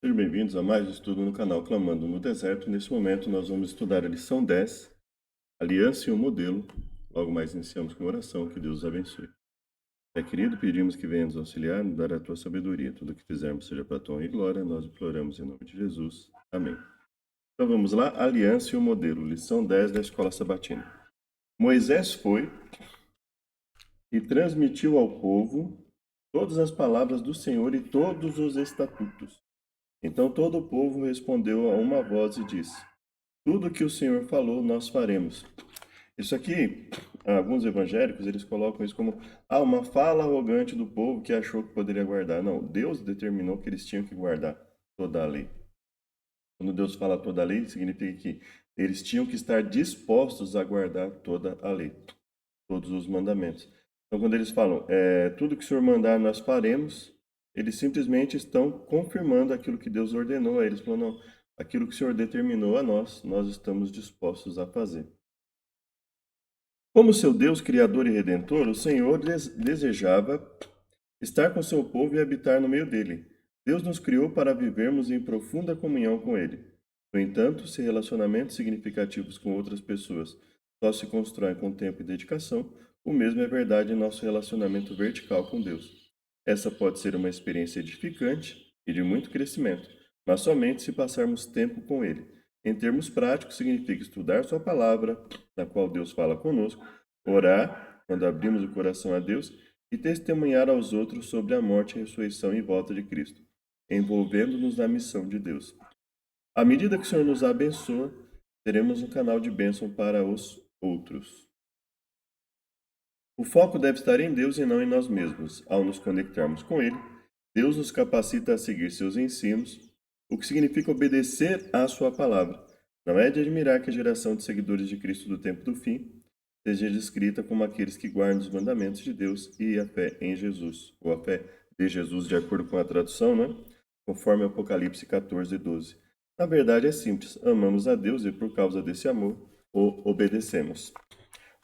Sejam bem-vindos a mais um estudo no canal Clamando no Deserto. Nesse momento nós vamos estudar a lição 10, Aliança e o Modelo. Logo mais iniciamos com oração, que Deus os abençoe. Pai querido, pedimos que venha nos auxiliar, nos dar a tua sabedoria. Tudo o que fizermos seja para a tua honra e glória. Nós imploramos em nome de Jesus. Amém. Então vamos lá, Aliança e o Modelo, lição 10 da Escola Sabatina. Moisés foi e transmitiu ao povo todas as palavras do Senhor e todos os estatutos. Então todo o povo respondeu a uma voz e disse: tudo que o Senhor falou, nós faremos. Isso aqui, alguns evangélicos, eles colocam isso como uma fala arrogante do povo que achou que poderia guardar. Não, Deus determinou que eles tinham que guardar toda a lei. Quando Deus fala toda a lei, significa que eles tinham que estar dispostos a guardar toda a lei, todos os mandamentos. Então, quando eles falam, tudo que o Senhor mandar, nós faremos, eles simplesmente estão confirmando aquilo que Deus ordenou a eles. Falando, não, aquilo que o Senhor determinou a nós estamos dispostos a fazer. Como seu Deus, Criador e Redentor, o Senhor desejava estar com seu povo e habitar no meio dele. Deus nos criou para vivermos em profunda comunhão com ele. No entanto, se relacionamentos significativos com outras pessoas só se constroem com tempo e dedicação, o mesmo é verdade em nosso relacionamento vertical com Deus. Essa pode ser uma experiência edificante e de muito crescimento, mas somente se passarmos tempo com ele. Em termos práticos, significa estudar sua palavra, na qual Deus fala conosco, orar, quando abrimos o coração a Deus, e testemunhar aos outros sobre a morte, ressurreição e volta de Cristo, envolvendo-nos na missão de Deus. À medida que o Senhor nos abençoa, teremos um canal de bênção para os outros. O foco deve estar em Deus e não em nós mesmos. Ao nos conectarmos com Ele, Deus nos capacita a seguir seus ensinos, o que significa obedecer à sua palavra. Não é de admirar que a geração de seguidores de Cristo do tempo do fim seja descrita como aqueles que guardam os mandamentos de Deus e a fé em Jesus, ou a fé de Jesus, de acordo com a tradução, né? Conforme Apocalipse 14, 12. Na verdade é simples, amamos a Deus e por causa desse amor o obedecemos.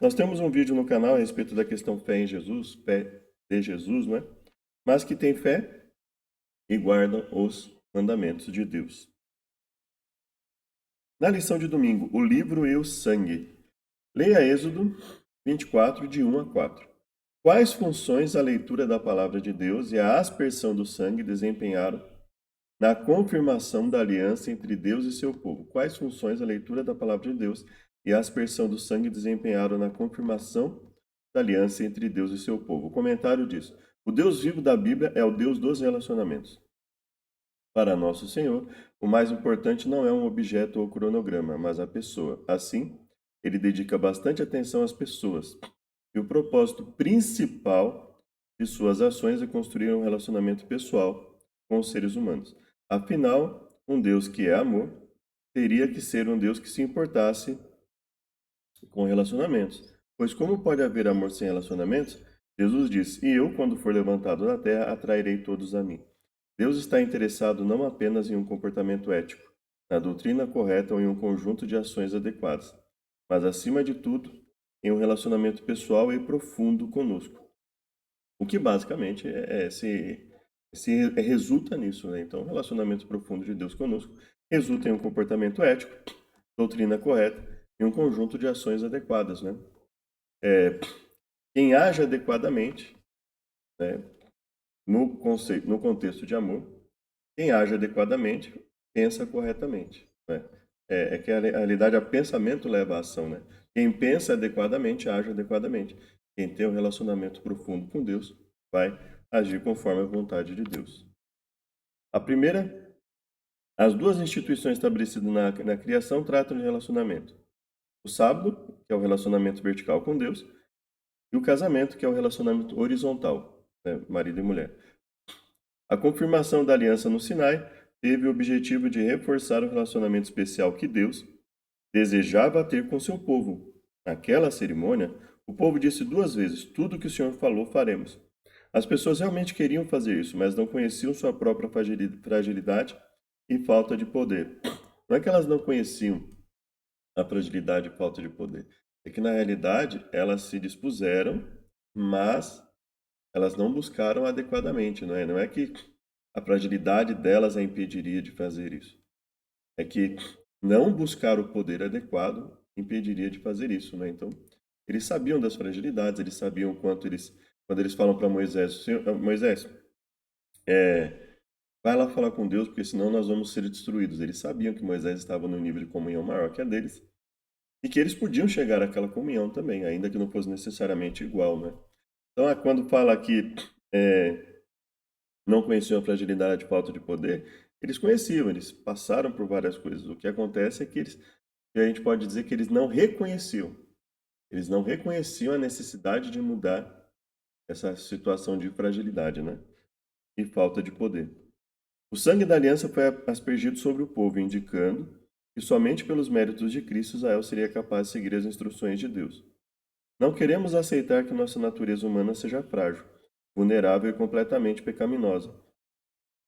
Nós temos um vídeo no canal a respeito da questão fé em Jesus, fé de Jesus, né? Mas que tem fé e guardam os mandamentos de Deus. Na lição de domingo, o livro e o sangue. Leia Êxodo 24, de 1 a 4. Quais funções a leitura da palavra de Deus e a aspersão do sangue desempenharam na confirmação da aliança entre Deus e seu povo? Quais funções a leitura da palavra de Deus e a aspersão do sangue desempenharam na confirmação da aliança entre Deus e seu povo? O comentário diz: o Deus vivo da Bíblia é o Deus dos relacionamentos. Para nosso Senhor, o mais importante não é um objeto ou cronograma, mas a pessoa. Assim, ele dedica bastante atenção às pessoas. E o propósito principal de suas ações é construir um relacionamento pessoal com os seres humanos. Afinal, um Deus que é amor teria que ser um Deus que se importasse com relacionamentos. Pois como pode haver amor sem relacionamentos? Jesus disse: e eu, quando for levantado na terra, atrairei todos a mim. Deus está interessado não apenas em um comportamento ético, na doutrina correta ou em um conjunto de ações adequadas, mas, acima de tudo, em um relacionamento pessoal e profundo conosco. O que basicamente resulta nisso, né? Então, um relacionamento profundo de Deus conosco resulta em um comportamento ético, doutrina correta e um conjunto de ações adequadas, né? Quem age adequadamente, né, no contexto de amor, quem age adequadamente pensa corretamente, né? É que a realidade, o pensamento leva à ação, né? Quem pensa adequadamente, age adequadamente. Quem tem um relacionamento profundo com Deus, vai agir conforme a vontade de Deus. As duas instituições estabelecidas na criação tratam de relacionamento. O sábado, que é o relacionamento vertical com Deus, e o casamento, que é o relacionamento horizontal, né? Marido e mulher. A confirmação da aliança no Sinai teve o objetivo de reforçar o relacionamento especial que Deus desejava ter com seu povo. Naquela cerimônia, o povo disse duas vezes: tudo que o Senhor falou, faremos. As pessoas realmente queriam fazer isso, mas não conheciam sua própria fragilidade e falta de poder. Não é que elas não conheciam a fragilidade e falta de poder. É que, na realidade, elas se dispuseram, mas elas não buscaram adequadamente, não é? Não é que a fragilidade delas a impediria de fazer isso. É que não buscar o poder adequado impediria de fazer isso, né? Então, eles sabiam das fragilidades, eles sabiam quando eles falam para Moisés, Moisés, vai lá falar com Deus, porque senão nós vamos ser destruídos. Eles sabiam que Moisés estava num nível de comunhão maior que a deles e que eles podiam chegar àquela comunhão também, ainda que não fosse necessariamente igual, né? Então, quando fala que não conheciam a fragilidade de falta de poder, eles conheciam, eles passaram por várias coisas. O que acontece é que a gente pode dizer que eles não reconheciam. Eles não reconheciam a necessidade de mudar essa situação de fragilidade, né? E falta de poder. O sangue da aliança foi aspergido sobre o povo, indicando que somente pelos méritos de Cristo Israel seria capaz de seguir as instruções de Deus. Não queremos aceitar que nossa natureza humana seja frágil, vulnerável e completamente pecaminosa.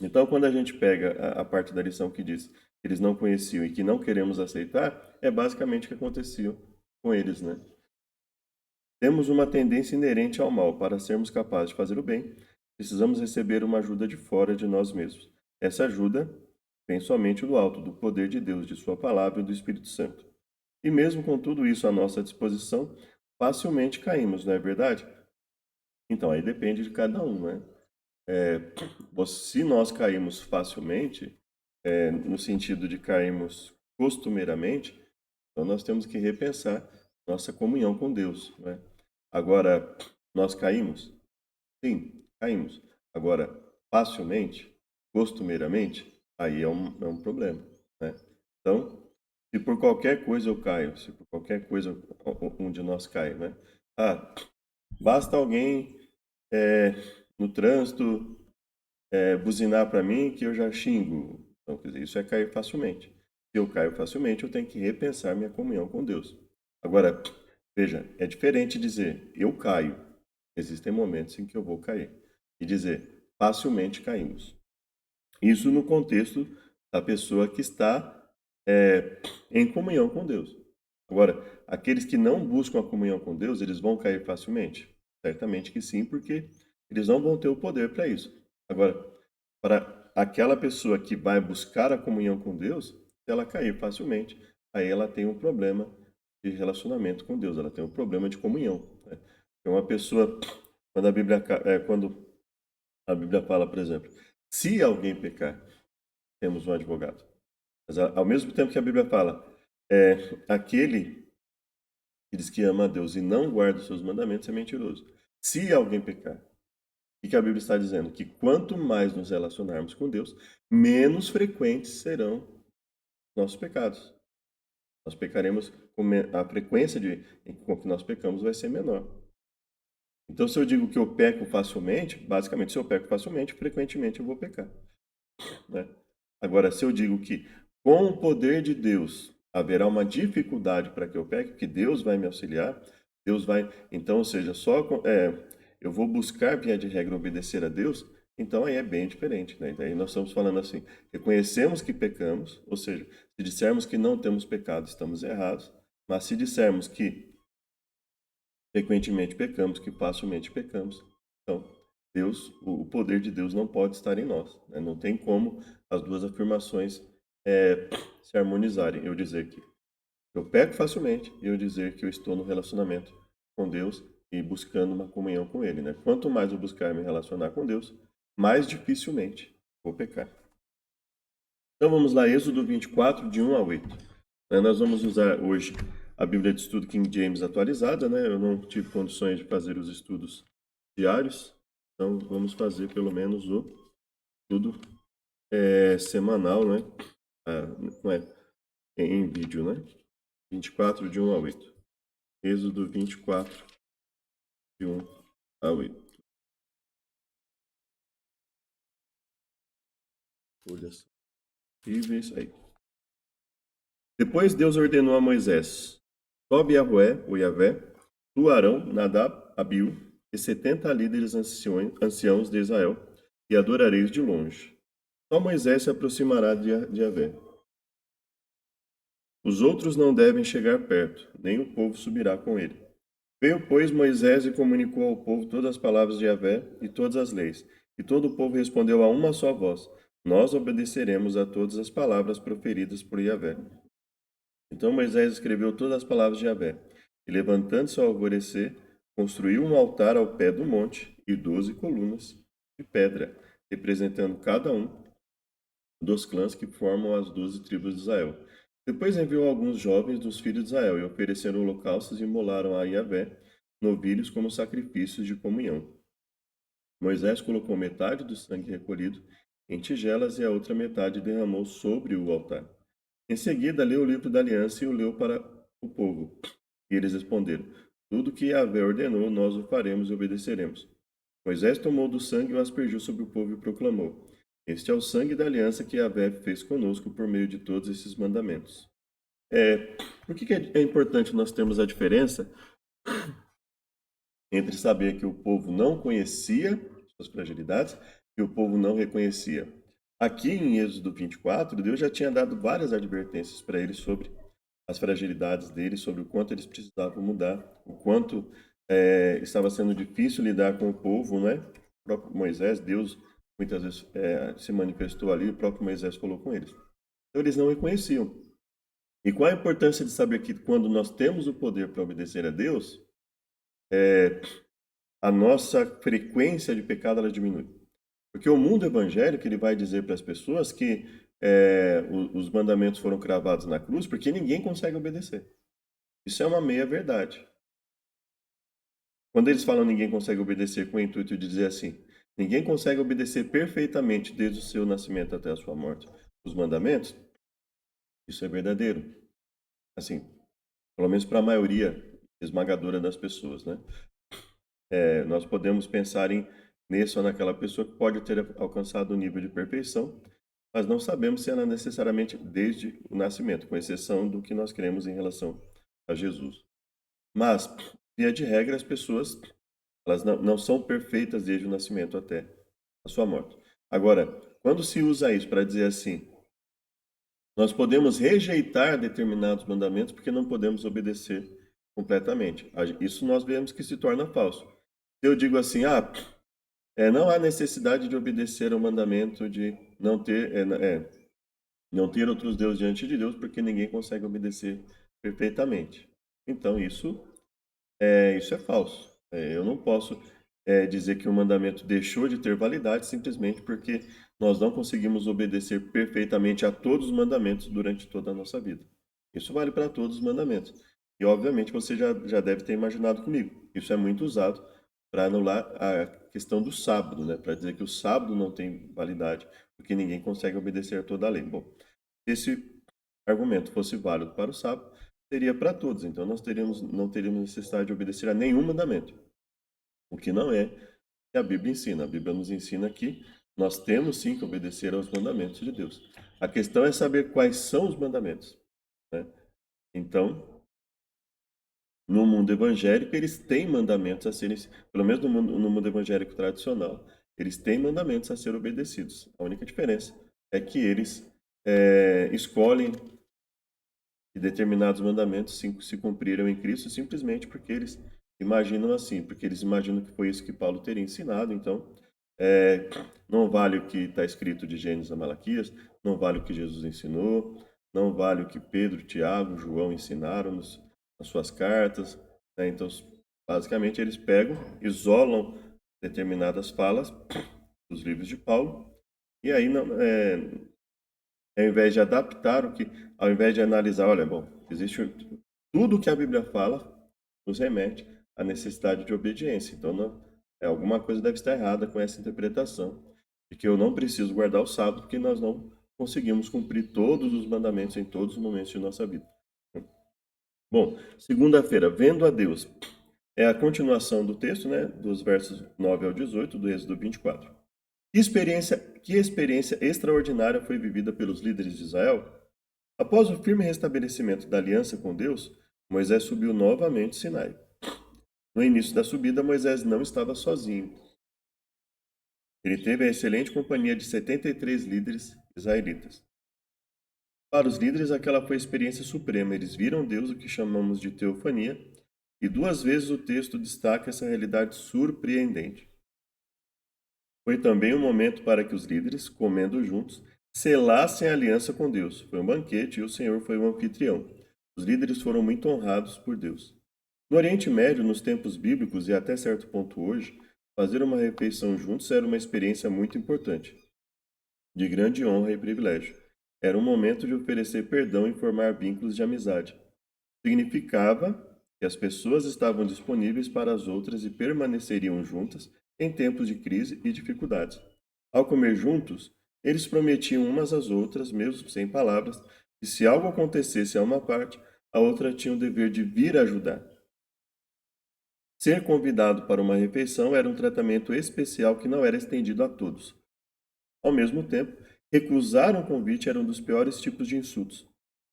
Então, quando a gente pega a parte da lição que diz que eles não conheciam e que não queremos aceitar, é basicamente o que acontecia com eles, né? Temos uma tendência inerente ao mal. Para sermos capazes de fazer o bem, precisamos receber uma ajuda de fora de nós mesmos. Essa ajuda vem somente do alto, do poder de Deus, de Sua palavra e do Espírito Santo. E mesmo com tudo isso à nossa disposição, facilmente caímos, não é verdade? Então, aí depende de cada um, né? Se nós caímos facilmente, no sentido de cairmos costumeiramente, então nós temos que repensar nossa comunhão com Deus, né? Agora, nós caímos? Sim, caímos. Agora, facilmente, costumeiramente, aí é um problema, né? Então, se por qualquer coisa eu caio, se por qualquer coisa um de nós cai, né? Ah, basta alguém no trânsito buzinar para mim que eu já xingo. Então, quer dizer, isso é cair facilmente. Se eu caio facilmente, eu tenho que repensar minha comunhão com Deus. Agora, veja, é diferente dizer eu caio. Existem momentos em que eu vou cair. E dizer facilmente caímos. Isso no contexto da pessoa que está em comunhão com Deus. Agora, aqueles que não buscam a comunhão com Deus, eles vão cair facilmente? Certamente que sim, porque eles não vão ter o poder para isso. Agora, para aquela pessoa que vai buscar a comunhão com Deus, se ela cair facilmente, aí ela tem um problema de relacionamento com Deus, ela tem um problema de comunhão, né? É uma pessoa, quando a Bíblia fala, por exemplo, se alguém pecar, temos um advogado. Mas ao mesmo tempo que a Bíblia fala, aquele que diz que ama a Deus e não guarda os seus mandamentos é mentiroso. Se alguém pecar, o que a Bíblia está dizendo? Que quanto mais nos relacionarmos com Deus, menos frequentes serão nossos pecados. Nós pecaremos, a frequência com que nós pecamos vai ser menor. Então, se eu digo que eu peco facilmente, basicamente, se eu peco facilmente, frequentemente eu vou pecar, né? Agora, se eu digo que com o poder de Deus haverá uma dificuldade para que eu peque, que Deus vai me auxiliar, Deus vai. Então, ou seja, eu vou buscar, via de regra, obedecer a Deus, então aí é bem diferente, né? Daí nós estamos falando assim: reconhecemos que pecamos, ou seja, se dissermos que não temos pecado, estamos errados, mas se dissermos que frequentemente pecamos, que facilmente pecamos, então Deus, o poder de Deus não pode estar em nós, né? Não tem como as duas afirmações se harmonizarem. Eu dizer que eu peco facilmente e eu dizer que eu estou no relacionamento com Deus e buscando uma comunhão com Ele, né? Quanto mais eu buscar me relacionar com Deus, mais dificilmente vou pecar. Então vamos lá, Êxodo 24, de 1 a 8. Nós vamos usar hoje a Bíblia de Estudo King James atualizada, né? Eu não tive condições de fazer os estudos diários, então vamos fazer pelo menos o estudo semanal, né? Não é em vídeo, né? 24 de 1 a 8. Êxodo 24 de 1 a 8. Folhas horríveis aí. Depois Deus ordenou a Moisés: sobe Yahvé, o Yahvé, tu Arão, Nadab, Abiú e 70 líderes anciãos de Israel, e adorareis de longe. Só Moisés se aproximará de Yahvé. Os outros não devem chegar perto, nem o povo subirá com ele. Veio, pois, Moisés e comunicou ao povo todas as palavras de Yahvé e todas as leis. E todo o povo respondeu a uma só voz: Nós obedeceremos a todas as palavras proferidas por Yahvé. Então Moisés escreveu todas as palavras de Yahvé, e levantando-se ao alvorecer, construiu um altar ao pé do monte e 12 colunas de pedra, representando cada um dos clãs que formam as 12 tribos de Israel. Depois enviou alguns jovens dos filhos de Israel e ofereceram holocaustos e imolaram a Yahvé novilhos como sacrifícios de comunhão. Moisés colocou metade do sangue recolhido em tigelas e a outra metade derramou sobre o altar. Em seguida, leu o livro da aliança e o leu para o povo. E eles responderam: Tudo que Yahvé ordenou, nós o faremos e obedeceremos. Moisés tomou do sangue e o aspergiu sobre o povo e proclamou: Este é o sangue da aliança que Yahvé fez conosco por meio de todos esses mandamentos. Por que é importante nós termos a diferença entre saber que o povo não conhecia suas fragilidades e o povo não reconhecia? Aqui em Êxodo 24, Deus já tinha dado várias advertências para eles sobre as fragilidades deles, sobre o quanto eles precisavam mudar, o quanto estava sendo difícil lidar com o povo, né? O próprio Moisés, Deus muitas vezes se manifestou ali, o próprio Moisés falou com eles. Então eles não reconheciam. E qual a importância de saber que quando nós temos o poder para obedecer a Deus, a nossa frequência de pecado ela diminui. Porque o mundo evangélico ele vai dizer para as pessoas que os mandamentos foram cravados na cruz porque ninguém consegue obedecer. Isso é uma meia-verdade. Quando eles falam ninguém consegue obedecer com o intuito de dizer assim, ninguém consegue obedecer perfeitamente desde o seu nascimento até a sua morte os mandamentos, isso é verdadeiro. Assim, pelo menos para a maioria esmagadora das pessoas, né? Nós podemos pensar nesse ou naquela pessoa que pode ter alcançado o nível de perfeição, mas não sabemos se ela necessariamente desde o nascimento, com exceção do que nós cremos em relação a Jesus. Mas, via de regra, as pessoas elas não são perfeitas desde o nascimento até a sua morte. Agora, quando se usa isso para dizer assim, nós podemos rejeitar determinados mandamentos porque não podemos obedecer completamente. Isso nós vemos que se torna falso. Se eu digo assim, não há necessidade de obedecer ao mandamento de não ter outros deuses diante de Deus, porque ninguém consegue obedecer perfeitamente. Então, isso é falso. Eu não posso dizer que o mandamento deixou de ter validade simplesmente porque nós não conseguimos obedecer perfeitamente a todos os mandamentos durante toda a nossa vida. Isso vale para todos os mandamentos. E, obviamente, você já deve ter imaginado comigo. Isso é muito usado para anular a questão do sábado, né? Para dizer que o sábado não tem validade, porque ninguém consegue obedecer a toda a lei. Bom, se esse argumento fosse válido para o sábado, seria para todos. Então, nós não teríamos necessidade de obedecer a nenhum mandamento. O que não é que a Bíblia ensina. A Bíblia nos ensina que nós temos sim que obedecer aos mandamentos de Deus. A questão é saber quais são os mandamentos, né? Então, no mundo evangélico, eles têm mandamentos a serem, pelo menos no mundo evangélico tradicional, eles têm mandamentos a serem obedecidos. A única diferença é que eles escolhem que determinados mandamentos se cumpriram em Cristo simplesmente porque eles imaginam assim, porque eles imaginam que foi isso que Paulo teria ensinado. Então, não vale o que está escrito de Gênesis a Malaquias, não vale o que Jesus ensinou, não vale o que Pedro, Tiago, João ensinaram nas suas cartas, né? Então, basicamente, eles pegam, isolam determinadas falas dos livros de Paulo, e aí ao invés de adaptar ao invés de analisar, olha, bom, existe tudo que a Bíblia fala nos remete à necessidade de obediência. Então, alguma coisa deve estar errada com essa interpretação de que eu não preciso guardar o sábado porque nós não conseguimos cumprir todos os mandamentos em todos os momentos de nossa vida. Bom, segunda-feira, vendo a Deus. É a continuação do texto, né, dos versos 9 ao 18 do Êxodo 24. Que experiência extraordinária foi vivida pelos líderes de Israel? Após o firme restabelecimento da aliança com Deus, Moisés subiu novamente Sinai. No início da subida, Moisés não estava sozinho. Ele teve a excelente companhia de 73 líderes israelitas. Para os líderes, aquela foi a experiência suprema. Eles viram Deus, o que chamamos de teofania, e duas vezes o texto destaca essa realidade surpreendente. Foi também um momento para que os líderes, comendo juntos, selassem a aliança com Deus. Foi um banquete e o Senhor foi o anfitrião. Os líderes foram muito honrados por Deus. No Oriente Médio, nos tempos bíblicos e até certo ponto hoje, fazer uma refeição juntos era uma experiência muito importante, de grande honra e privilégio. Era um momento de oferecer perdão e formar vínculos de amizade. Significava que as pessoas estavam disponíveis para as outras e permaneceriam juntas em tempos de crise e dificuldades. Ao comer juntos, eles prometiam umas às outras, mesmo sem palavras, que se algo acontecesse a uma parte, a outra tinha o dever de vir ajudar. Ser convidado para uma refeição era um tratamento especial que não era estendido a todos. Ao mesmo tempo, recusar um convite era um dos piores tipos de insultos.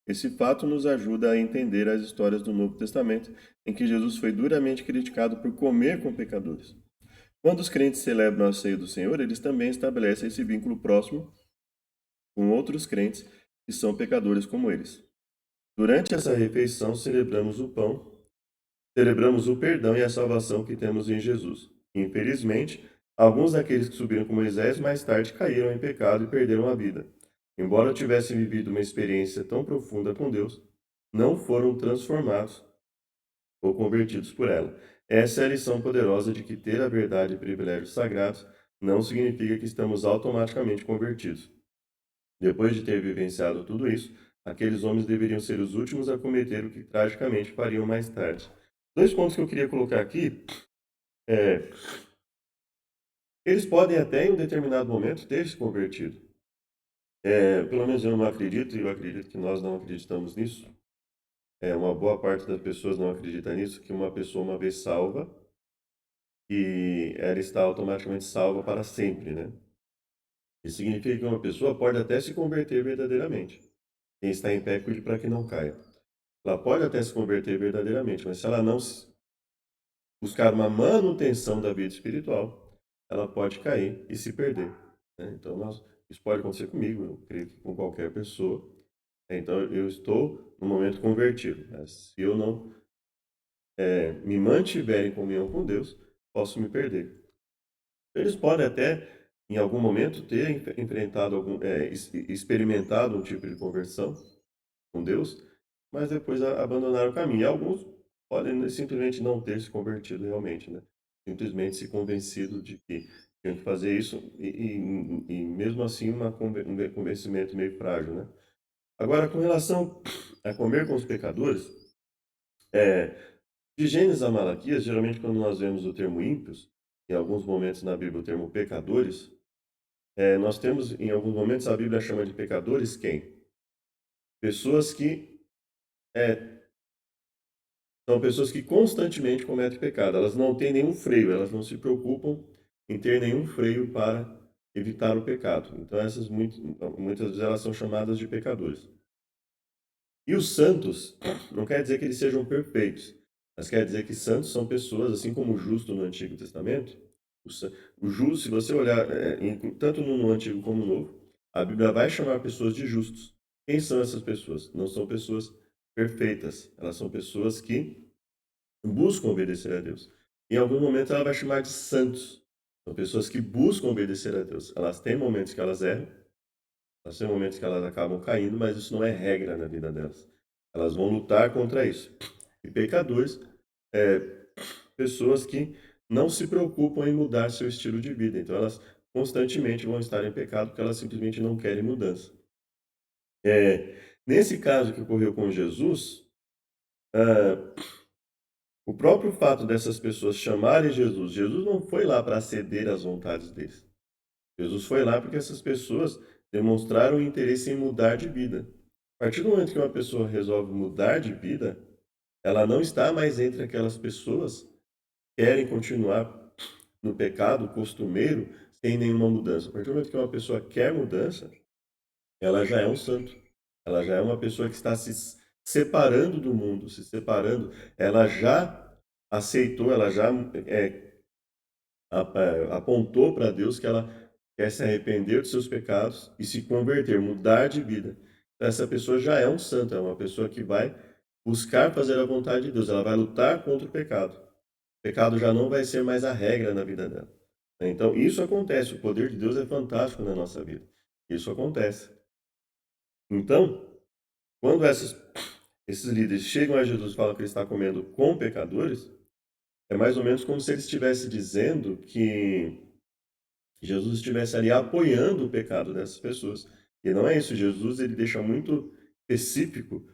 Esse fato nos ajuda a entender as histórias do Novo Testamento, em que Jesus foi duramente criticado por comer com pecadores. Quando os crentes celebram a ceia do Senhor, eles também estabelecem esse vínculo próximo com outros crentes que são pecadores como eles. Durante essa refeição, celebramos o pão, celebramos o perdão e a salvação que temos em Jesus. Infelizmente, alguns daqueles que subiram com Moisés mais tarde caíram em pecado e perderam a vida. Embora tivessem vivido uma experiência tão profunda com Deus, não foram transformados ou convertidos por ela. Essa é a lição poderosa de que ter a verdade e privilégios sagrados não significa que estamos automaticamente convertidos. Depois de ter vivenciado tudo isso, aqueles homens deveriam ser os últimos a cometer o que tragicamente fariam mais tarde. Dois pontos que eu queria colocar aqui é: eles podem até em um determinado momento ter se convertido. Pelo menos eu não acredito, e eu acredito que nós não acreditamos nisso. Uma boa parte das pessoas não acredita nisso, que uma pessoa uma vez salva, e ela está automaticamente salva para sempre, né? Isso significa que uma pessoa pode até se converter verdadeiramente. Quem está em pé, cuide para que não caia. Ela pode até se converter verdadeiramente, mas se ela não buscar uma manutenção da vida espiritual, ela pode cair e se perder, né? Então, isso pode acontecer comigo, eu creio que com qualquer pessoa. Então, eu estou no momento convertido, mas se eu não me mantiver em comunhão com Deus, posso me perder. Eles podem até, em algum momento, ter enfrentado experimentado um tipo de conversão com Deus, mas depois abandonaram o caminho. E alguns podem simplesmente não ter se convertido realmente, né? Simplesmente se convencido de que tinham que fazer isso e mesmo assim um convencimento meio frágil, né? Agora, com relação a comer com os pecadores, é, de Gênesis a Malaquias, geralmente quando nós vemos o termo ímpios, em alguns momentos na Bíblia o termo pecadores, nós temos, em alguns momentos, a Bíblia chama de pecadores quem? Pessoas que são pessoas que constantemente cometem pecado. Elas não têm nenhum freio, elas não se preocupam em ter nenhum freio para evitar o pecado. Então, muitas vezes elas são chamadas de pecadores. E os santos, não quer dizer que eles sejam perfeitos, mas quer dizer que santos são pessoas, assim como o justo no Antigo Testamento. O justo, se você olhar tanto no Antigo como no Novo, a Bíblia vai chamar pessoas de justos. Quem são essas pessoas? Não são pessoas perfeitas, elas são pessoas que buscam obedecer a Deus. Em algum momento ela vai chamar de santos. São pessoas que buscam obedecer a Deus. Elas têm momentos que elas erram, elas têm momentos que elas acabam caindo, mas isso não é regra na vida delas. Elas vão lutar contra isso. E pecadores, é, pessoas que não se preocupam em mudar seu estilo de vida. Então elas constantemente vão estar em pecado porque elas simplesmente não querem mudança. Nesse caso que ocorreu com Jesus, ah, o próprio fato dessas pessoas chamarem Jesus, Jesus não foi lá para ceder às vontades deles. Jesus foi lá porque essas pessoas demonstraram interesse em mudar de vida. A partir do momento que uma pessoa resolve mudar de vida, ela não está mais entre aquelas pessoas que querem continuar no pecado costumeiro sem nenhuma mudança. A partir do momento que uma pessoa quer mudança, ela já é um santo. Ela já é uma pessoa que está se separando do mundo, se separando. Ela já aceitou, ela já apontou para Deus que ela quer se arrepender dos seus pecados e se converter, mudar de vida. Então, essa pessoa já é um santo, é uma pessoa que vai buscar fazer a vontade de Deus, ela vai lutar contra o pecado. O pecado já não vai ser mais a regra na vida dela. Então, isso acontece. O poder de Deus é fantástico na nossa vida. Isso acontece. Então, quando esses líderes chegam a Jesus e falam que ele está comendo com pecadores, é mais ou menos como se ele estivesse dizendo que Jesus estivesse ali apoiando o pecado dessas pessoas. E não é isso. Jesus, ele deixa muito específico,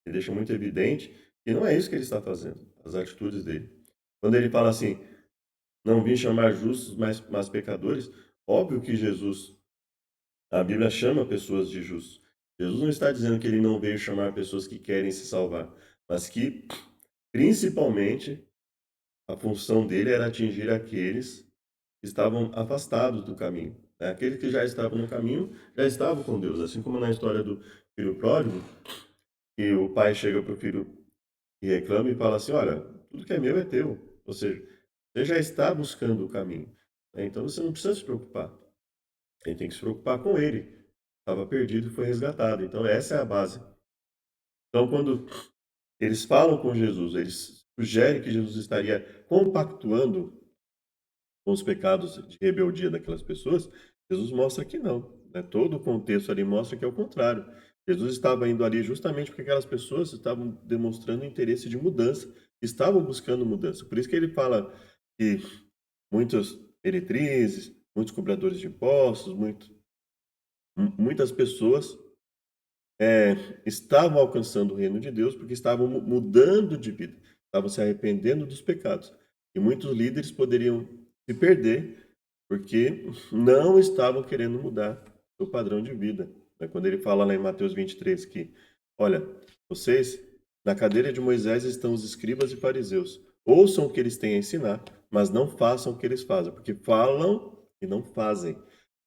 ele deixa muito evidente que não é isso que ele está fazendo, as atitudes dele. Quando ele fala assim, não vim chamar justos, mas pecadores, óbvio que Jesus, a Bíblia chama pessoas de justos. Jesus não está dizendo que ele não veio chamar pessoas que querem se salvar, mas que, principalmente, a função dele era atingir aqueles que estavam afastados do caminho, né? Aqueles que já estavam no caminho, já estavam com Deus. Assim como na história do filho pródigo, que o pai chega para o filho e reclama e fala assim, olha, tudo que é meu é teu. Ou seja, você já está buscando o caminho, né? Então você não precisa se preocupar. Ele tem que se preocupar com ele. Estava perdido e foi resgatado. Então essa é a base. Então quando eles falam com Jesus, eles sugerem que Jesus estaria compactuando com os pecados de rebeldia daquelas pessoas, Jesus mostra que não, né? Todo o contexto ali mostra que é o contrário. Jesus estava indo ali justamente porque aquelas pessoas estavam demonstrando interesse de mudança, estavam buscando mudança. Por isso que ele fala que muitas meretrizes, muitos cobradores de impostos, muitas pessoas estavam alcançando o reino de Deus porque estavam mudando de vida, estavam se arrependendo dos pecados. E muitos líderes poderiam se perder porque não estavam querendo mudar o padrão de vida, né? Quando ele fala lá em Mateus 23 que, olha, vocês, na cadeira de Moisés estão os escribas e fariseus. Ouçam o que eles têm a ensinar, mas não façam o que eles fazem, porque falam e não fazem.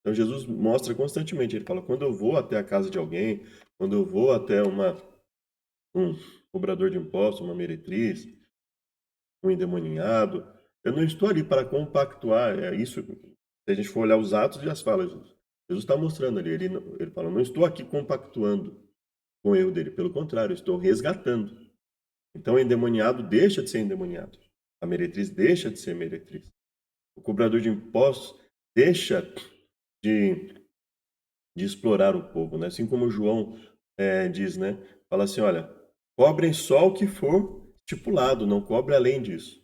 Então Jesus mostra constantemente, ele fala, quando eu vou até a casa de alguém, quando eu vou até um cobrador de impostos, uma meretriz, um endemoniado, eu não estou ali para compactuar. É isso. Se a gente for olhar os atos, já se fala. Jesus está mostrando ali. Ele fala: não estou aqui compactuando com o erro dele. Pelo contrário, eu estou resgatando. Então, o endemoniado deixa de ser endemoniado. A meretriz deixa de ser meretriz. O cobrador de impostos deixa de, de explorar o povo, né? Assim como João diz, né? Fala assim: olha, cobrem só o que for estipulado, não cobre além disso.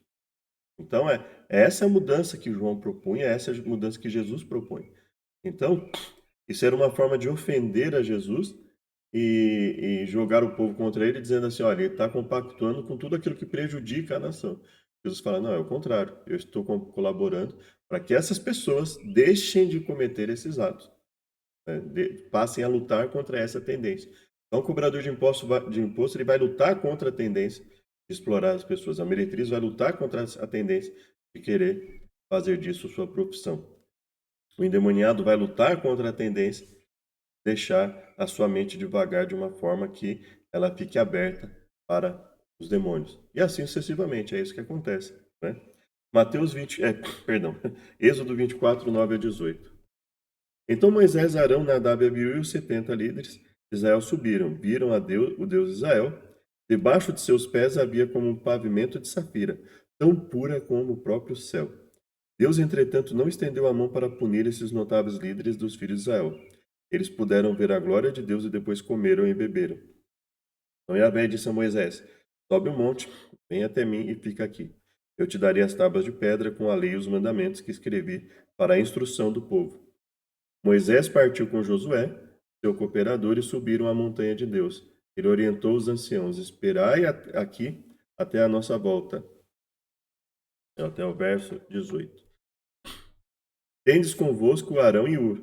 Então, essa é a mudança que João propunha, essa é a mudança que Jesus propõe. Então, isso era uma forma de ofender a Jesus e jogar o povo contra ele, dizendo assim, olha, ele está compactuando com tudo aquilo que prejudica a nação. Jesus fala, não, é o contrário, eu estou colaborando para que essas pessoas deixem de cometer esses atos, né? Passem a lutar contra essa tendência. Então, o cobrador de imposto ele vai lutar contra a tendência de explorar as pessoas. A meretriz vai lutar contra a tendência de querer fazer disso sua profissão. O endemoniado vai lutar contra a tendência de deixar a sua mente devagar de uma forma que ela fique aberta para os demônios. E assim sucessivamente, é isso que acontece, né? Mateus 20, perdão, Êxodo 24, 9 a 18. Então Moisés, Arão, Nadab e Abiú e os 70 líderes de Israel subiram, viram a Deus, o Deus de Israel. Debaixo de seus pés havia como um pavimento de safira, tão pura como o próprio céu. Deus, entretanto, não estendeu a mão para punir esses notáveis líderes dos filhos de Israel. Eles puderam ver a glória de Deus e depois comeram e beberam. Então Yahvé disse a Moisés: sobe o monte, vem até mim e fica aqui. Eu te darei as tábuas de pedra com a lei e os mandamentos que escrevi para a instrução do povo. Moisés partiu com Josué, seu cooperador, e subiram a montanha de Deus. Ele orientou os anciãos: esperai aqui até a nossa volta. Até o verso 18. Tendes convosco Arão e Ur.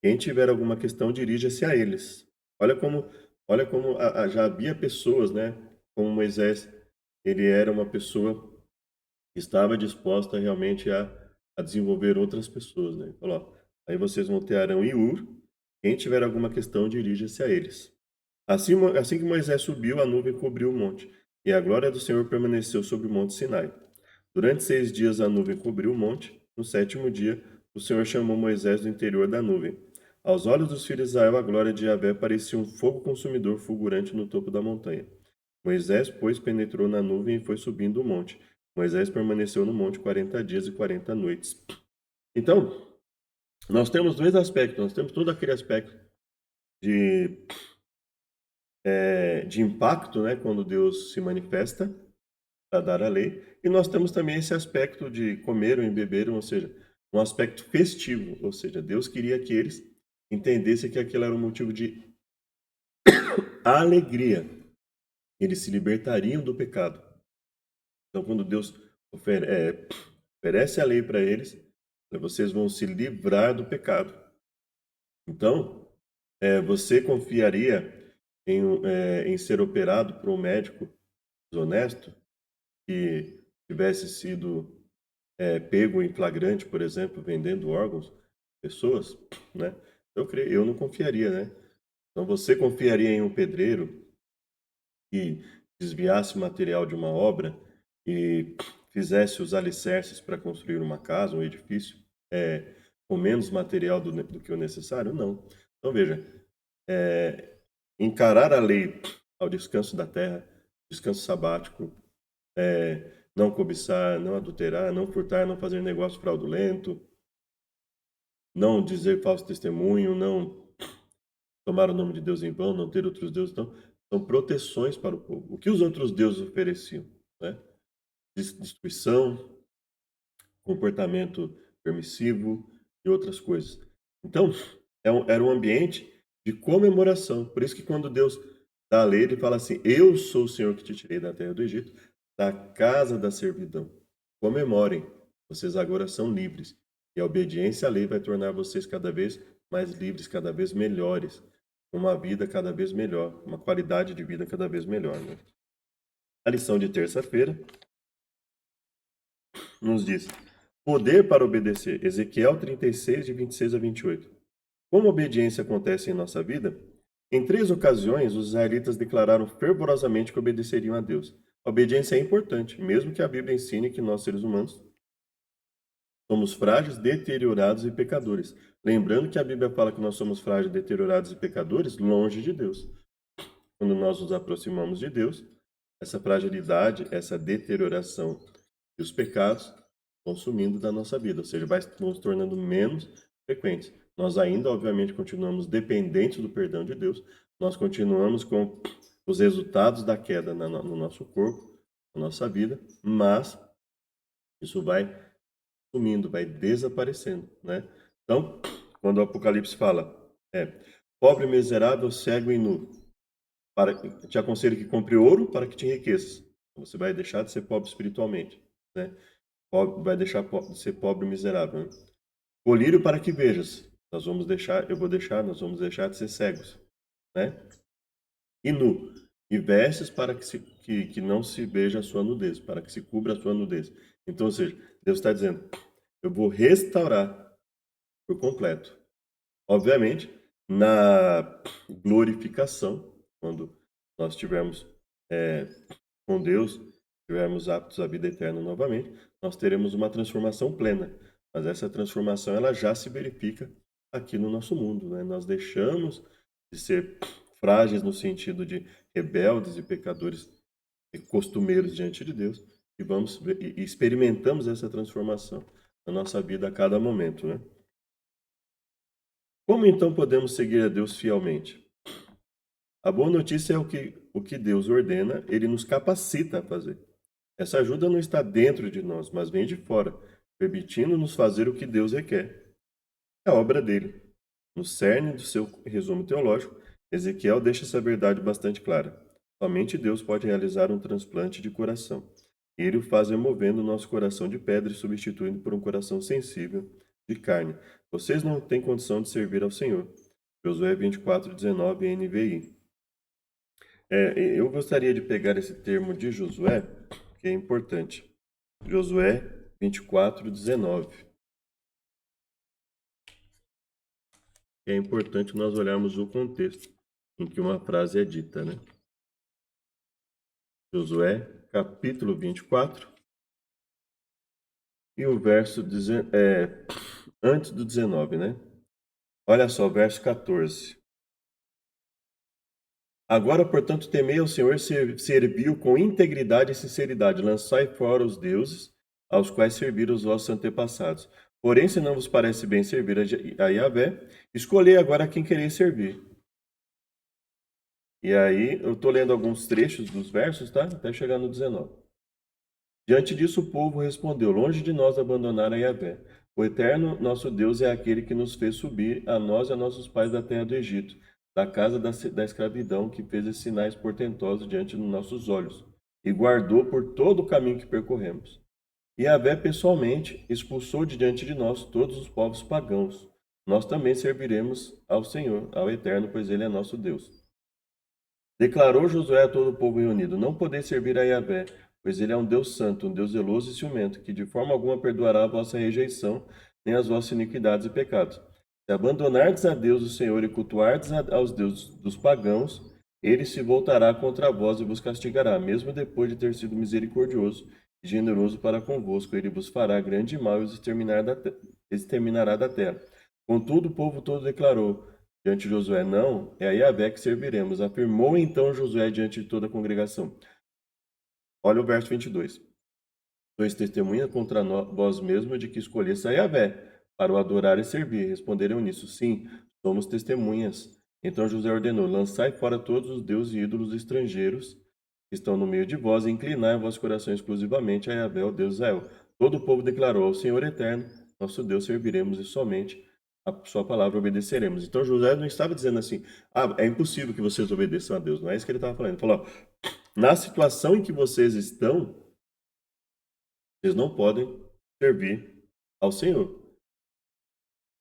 Quem tiver alguma questão, dirija-se a eles. Olha como, olha como já havia pessoas, né? Como Moisés, ele era uma pessoa que estava disposta realmente a desenvolver outras pessoas, né? Ele falou, ó, aí vocês vão ter Arão e Ur. Quem tiver alguma questão, dirija-se a eles. Assim que Moisés subiu, a nuvem cobriu o monte, e a glória do Senhor permaneceu sobre o monte Sinai. Durante 6 dias a nuvem cobriu o monte. No sétimo dia, o Senhor chamou Moisés do interior da nuvem. Aos olhos dos filhos de Israel, a glória de Yahvé parecia um fogo consumidor fulgurante no topo da montanha. Moisés, pois, penetrou na nuvem e foi subindo o monte. Moisés permaneceu no monte 40 dias e 40 noites. Então, nós temos dois aspectos. Nós temos todo aquele aspecto de, de impacto, né, quando Deus se manifesta para dar a lei, e nós temos também esse aspecto de comer e beber, ou seja, um aspecto festivo, ou seja, Deus queria que eles entendessem que aquilo era um motivo de alegria. Eles se libertariam do pecado. Então, quando Deus oferece a lei para eles, vocês vão se livrar do pecado. Então, você confiaria em ser operado por um médico desonesto que tivesse sido pego em flagrante, por exemplo, vendendo órgãos, pessoas, né? Eu não confiaria, né? Então, você confiaria em um pedreiro que desviasse material de uma obra e fizesse os alicerces para construir uma casa, um edifício, com menos material do que o necessário? Não. Então, veja, encarar a lei ao descanso da terra, descanso sabático, não cobiçar, não adulterar, não furtar, não fazer negócio fraudulento, não dizer falso testemunho, não tomar o nome de Deus em vão, não ter outros deuses. Então, são proteções para o povo. O que os outros deuses ofereciam? Né? Destruição, comportamento permissivo e outras coisas. Então, era um ambiente de comemoração. Por isso que quando Deus dá a lei, ele fala assim: eu sou o Senhor que te tirei da terra do Egito, da casa da servidão. Comemorem, vocês agora são livres. E a obediência à lei vai tornar vocês cada vez mais livres, cada vez melhores, uma vida cada vez melhor, uma qualidade de vida cada vez melhor. Né? A lição de terça-feira nos diz: poder para obedecer. Ezequiel 36, de 26 a 28. Como a obediência acontece em nossa vida? Em 3 ocasiões, os israelitas declararam fervorosamente que obedeceriam a Deus. A obediência é importante, mesmo que a Bíblia ensine que nós, seres humanos, somos frágeis, deteriorados e pecadores. Lembrando que a Bíblia fala que nós somos frágeis, deteriorados e pecadores longe de Deus. Quando nós nos aproximamos de Deus, essa fragilidade, essa deterioração e os pecados vão sumindo da nossa vida, ou seja, vão se tornando menos frequentes. Nós ainda, obviamente, continuamos dependentes do perdão de Deus, nós continuamos com os resultados da queda no nosso corpo, na nossa vida, mas isso vai sumindo, vai desaparecendo, né? Então, quando o Apocalipse fala, pobre, miserável, cego e nu, te aconselho que compre ouro para que te enriqueças. Você vai deixar de ser pobre espiritualmente, né? Vai deixar de ser pobre e miserável. Né? Colírio para que vejas. Nós vamos deixar de ser cegos, né? E nu. E vestes para que não se veja a sua nudez, para que se cubra a sua nudez. Então, ou seja, Deus está dizendo, eu vou restaurar por completo. Obviamente, na glorificação, quando nós estivermos com Deus, estivermos aptos à vida eterna novamente, nós teremos uma transformação plena. Mas essa transformação ela já se verifica aqui no nosso mundo. Né? Nós deixamos de ser frágeis no sentido de rebeldes e pecadores e costumeiros diante de Deus e experimentamos essa transformação na nossa vida a cada momento. Né? Como então podemos seguir a Deus fielmente? A boa notícia é o que Deus ordena, ele nos capacita a fazer. Essa ajuda não está dentro de nós, mas vem de fora, permitindo-nos fazer o que Deus requer. É a obra dele. No cerne do seu resumo teológico, Ezequiel deixa essa verdade bastante clara. Somente Deus pode realizar um transplante de coração. Ele o faz removendo o nosso coração de pedra e substituindo por um coração sensível de carne. Vocês não têm condição de servir ao Senhor. Josué 24:19, NVI. Eu gostaria de pegar esse termo de Josué, que é importante. Josué 24:19. É importante nós olharmos o contexto em que uma frase é dita, né? Josué, capítulo 24, e o verso antes do 19, né? Olha só, verso 14. Agora, portanto, temei ao Senhor, serviu com integridade e sinceridade, lançai fora os deuses aos quais serviram os vossos antepassados. Porém, se não vos parece bem servir a Yahvé, escolhei agora a quem quereis servir. E aí, eu estou lendo alguns trechos dos versos, tá? Até chegar no 19. Diante disso, o povo respondeu: longe de nós abandonar a Yahvé. O eterno nosso Deus é aquele que nos fez subir, a nós e a nossos pais, da terra do Egito, da casa da escravidão, que fez esses sinais portentosos diante dos nossos olhos, e guardou por todo o caminho que percorremos. E Yahvé pessoalmente expulsou de diante de nós todos os povos pagãos. Nós também serviremos ao Senhor, ao Eterno, pois Ele é nosso Deus. Declarou Josué a todo o povo reunido: não podeis servir a Yahvé, pois ele é um Deus santo, um Deus zeloso e ciumento, que de forma alguma perdoará a vossa rejeição, nem as vossas iniquidades e pecados. Se abandonardes a Deus o Senhor e cultuardes aos deuses dos pagãos, ele se voltará contra vós e vos castigará, mesmo depois de ter sido misericordioso e generoso para convosco. Ele vos fará grande mal e os exterminará da terra. Contudo, o povo todo declarou diante de Josué: não, é a Yahvé que serviremos. Afirmou então Josué diante de toda a congregação. Olha o verso 22. Sois testemunha contra vós mesmos de que escolhesse a Yahvé para o adorar e servir. Responderam nisso: sim, somos testemunhas. Então Josué ordenou: lançai fora todos os deuses e ídolos estrangeiros que estão no meio de vós, e inclinai o vosso coração exclusivamente a Yahvé, o Deus de Israel. Todo o povo declarou: ao Senhor eterno, nosso Deus, serviremos e somente a sua palavra obedeceremos. Então Josué não estava dizendo assim: é impossível que vocês obedeçam a Deus. Não é isso que ele estava falando. Ele falou: na situação em que vocês estão, vocês não podem servir ao Senhor.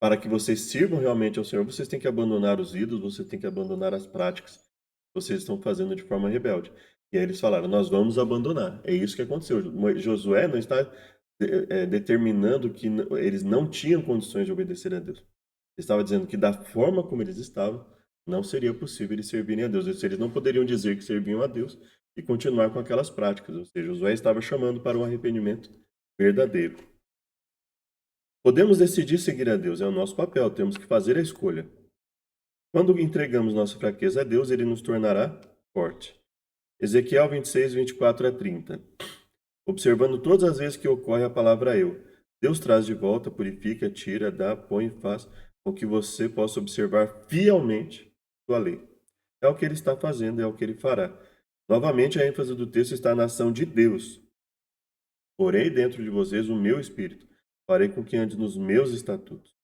Para que vocês sirvam realmente ao Senhor, vocês têm que abandonar os ídolos, vocês têm que abandonar as práticas que vocês estão fazendo de forma rebelde. E aí eles falaram: nós vamos abandonar. É isso que aconteceu. Josué não está determinando que eles não tinham condições de obedecer a Deus. Ele estava dizendo que da forma como eles estavam, não seria possível eles servirem a Deus. Eles não poderiam dizer que serviam a Deus e continuar com aquelas práticas. Ou seja, Josué estava chamando para um arrependimento verdadeiro. Podemos decidir seguir a Deus, é o nosso papel, temos que fazer a escolha. Quando entregamos nossa fraqueza a Deus, Ele nos tornará forte. Ezequiel 26, 24 a 30. Observando todas as vezes que ocorre a palavra eu, Deus traz de volta, purifica, tira, dá, põe e faz com que você possa observar fielmente sua lei. É o que Ele está fazendo, é o que Ele fará. Novamente, a ênfase do texto está na ação de Deus. Porei dentro de vocês o meu espírito. Farei com que ande nos meus estatutos.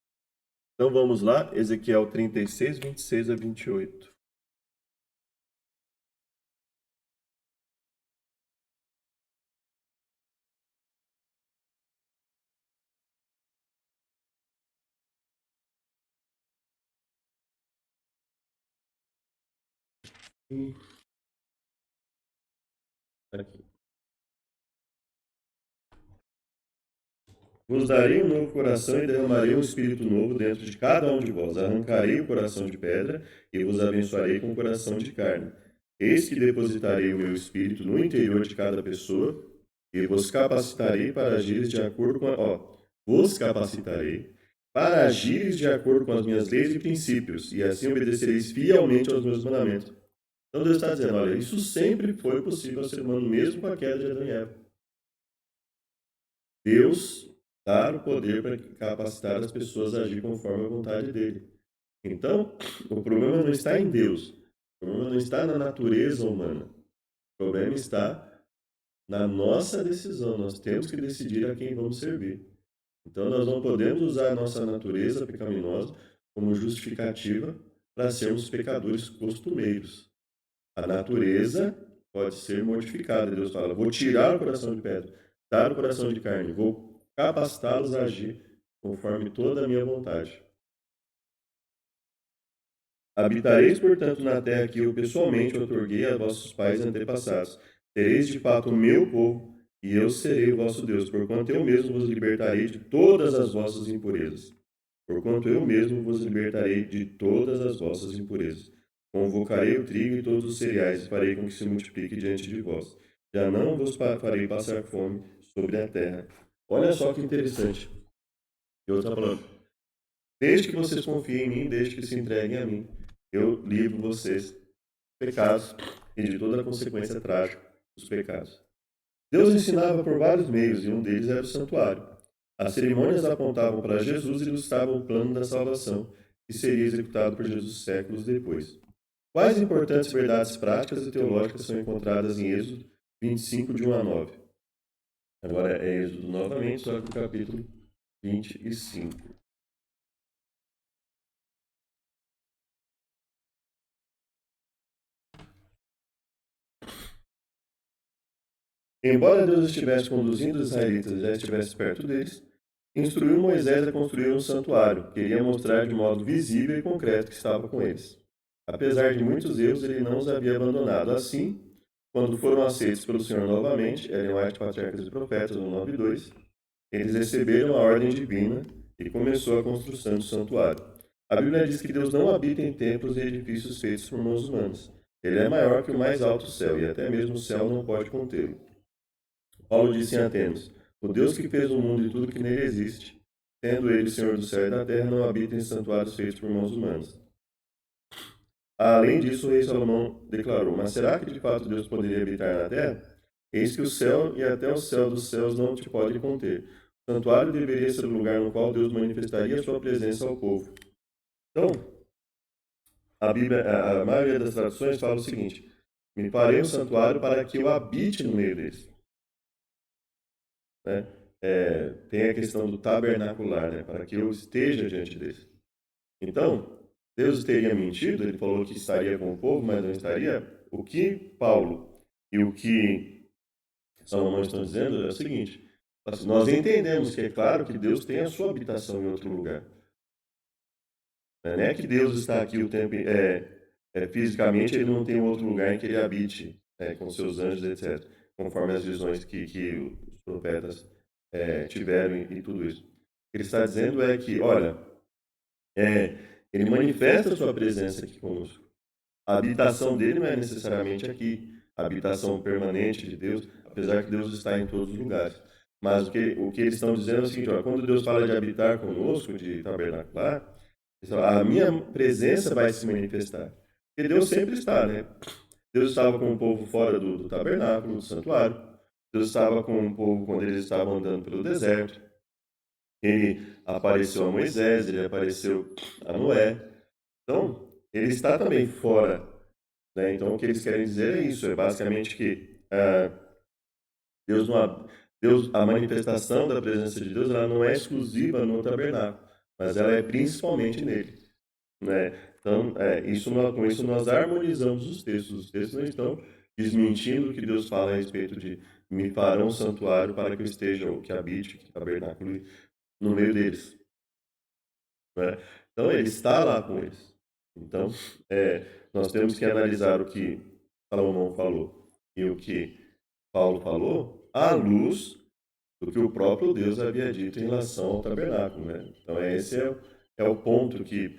Então vamos lá, Ezequiel 36, 26 a 28. Aqui. Vos darei um novo coração e derramarei um espírito novo dentro de cada um de vós. Arrancarei o coração de pedra e vos abençoarei com o coração de carne. Eis que depositarei o meu espírito no interior de cada pessoa e vos capacitarei para agires de acordo com vos capacitarei para agires de acordo com as minhas leis e princípios, e assim obedecereis fielmente aos meus mandamentos. Então Deus está dizendo: olha, isso sempre foi possível ao ser humano, mesmo com a queda de Adão e Eva. Deus dar o poder para capacitar as pessoas a agir conforme a vontade dele. Então, o problema não está em Deus. O problema não está na natureza humana. O problema está na nossa decisão. Nós temos que decidir a quem vamos servir. Então, nós não podemos usar a nossa natureza pecaminosa como justificativa para sermos pecadores costumeiros. A natureza pode ser modificada. Deus fala: vou tirar o coração de pedra, dar o coração de carne, vou capacitá-los a agir conforme toda a minha vontade. Habitareis, portanto, na terra que eu pessoalmente otorguei a vossos pais antepassados. Tereis de fato o meu povo, e eu serei o vosso Deus, porquanto eu mesmo vos libertarei de todas as vossas impurezas. Porquanto eu mesmo vos libertarei de todas as vossas impurezas. Convocarei o trigo e todos os cereais, e farei com que se multiplique diante de vós. Já não vos farei passar fome sobre a terra. Olha só que interessante. Deus está falando: desde que vocês confiem em mim, desde que se entreguem a mim, eu livro vocês dos pecados e de toda a consequência trágica dos pecados. Deus ensinava por vários meios, e um deles era o santuário. As cerimônias apontavam para Jesus e ilustravam o plano da salvação, que seria executado por Jesus séculos depois. Quais importantes verdades práticas e teológicas são encontradas em Êxodo 25, de 1 a 9? Agora é Êxodo novamente, só que no capítulo 25. Embora Deus estivesse conduzindo os israelitas e já estivesse perto deles, instruiu Moisés a construir um santuário, que iria mostrar de modo visível e concreto que estava com eles. Apesar de muitos erros, ele não os havia abandonado. Assim, quando foram aceitos pelo Senhor novamente, Ellen White, Patriarcas e Profetas, no 9:2, eles receberam a ordem divina e começou a construção do santuário. A Bíblia diz que Deus não habita em templos e edifícios feitos por mãos humanas. Ele é maior que o mais alto céu, e até mesmo o céu não pode contê-lo. Paulo disse em Atenas: o Deus que fez o mundo e tudo que nele existe, sendo ele Senhor do céu e da terra, não habita em santuários feitos por mãos humanas. Além disso, o rei Salomão declarou: mas será que de fato Deus poderia habitar na terra? Eis que o céu e até o céu dos céus não te podem conter. O santuário deveria ser o lugar no qual Deus manifestaria a sua presença ao povo. Então, a Bíblia, a maioria das traduções fala o seguinte: me farei um santuário para que eu habite no meio deles. Né? Tem a questão do tabernacular, né? Para que eu esteja diante deles. Então, Deus teria mentido, ele falou que estaria com o povo, mas não estaria. O que Paulo e o que Salomão estão dizendo é o seguinte: nós entendemos que é claro que Deus tem a sua habitação em outro lugar. Não é que Deus está aqui o tempo, fisicamente, ele não tem outro lugar em que ele habite, com seus anjos, etc. Conforme as visões que os profetas tiveram e tudo isso. O que ele está dizendo é que, olha, ele manifesta a sua presença aqui conosco. A habitação dele não é necessariamente aqui, a habitação permanente de Deus, apesar que Deus está em todos os lugares. Mas o que eles estão dizendo é o seguinte: ó, quando Deus fala de habitar conosco, de tabernacular, a minha presença vai se manifestar. Porque Deus sempre está, né? Deus estava com o povo fora do tabernáculo, do santuário. Deus estava com o povo quando eles estavam andando pelo deserto. Ele apareceu a Moisés, ele apareceu a Noé. Então, ele está também fora. Né? Então, o que eles querem dizer é isso: é basicamente que Deus não, Deus, a manifestação da presença de Deus ela não é exclusiva no tabernáculo, mas ela é principalmente nele. Né? Então, com isso nós harmonizamos os textos. Os textos não estão desmentindo o que Deus fala a respeito de me farão um santuário para que eu esteja, ou que habite, que tabernáculo no meio deles. Né? Então, ele está lá com eles. Então, nós temos que analisar o que Salomão falou e o que Paulo falou à luz do que o próprio Deus havia dito em relação ao tabernáculo. Né? Então, esse é o ponto que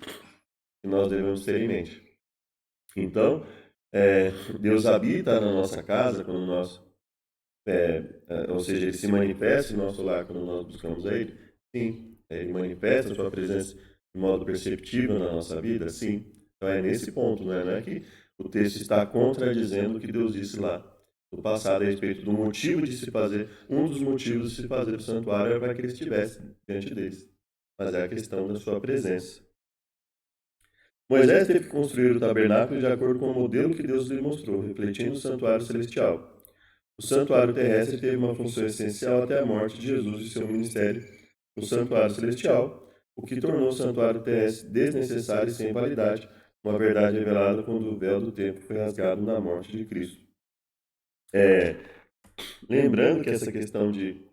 nós devemos ter em mente. Então, Deus habita na nossa casa quando nós, ou seja, Ele se manifesta em nosso lar quando nós buscamos a Ele. Sim, Ele manifesta a sua presença de modo perceptível na nossa vida. Sim. Então é nesse ponto, né? Não é que o texto está contradizendo o que Deus disse lá no passado a respeito do motivo de se fazer, um dos motivos de se fazer o santuário era para que Ele estivesse diante deles. Mas é a questão da sua presença. Moisés teve que construir o tabernáculo de acordo com o modelo que Deus lhe mostrou, refletindo o santuário celestial. O santuário terrestre teve uma função essencial até a morte de Jesus e seu ministério no santuário celestial, o que tornou o santuário terrestre desnecessário e sem validade, uma verdade revelada quando o véu do templo foi rasgado na morte de Cristo. Lembrando que essa questão de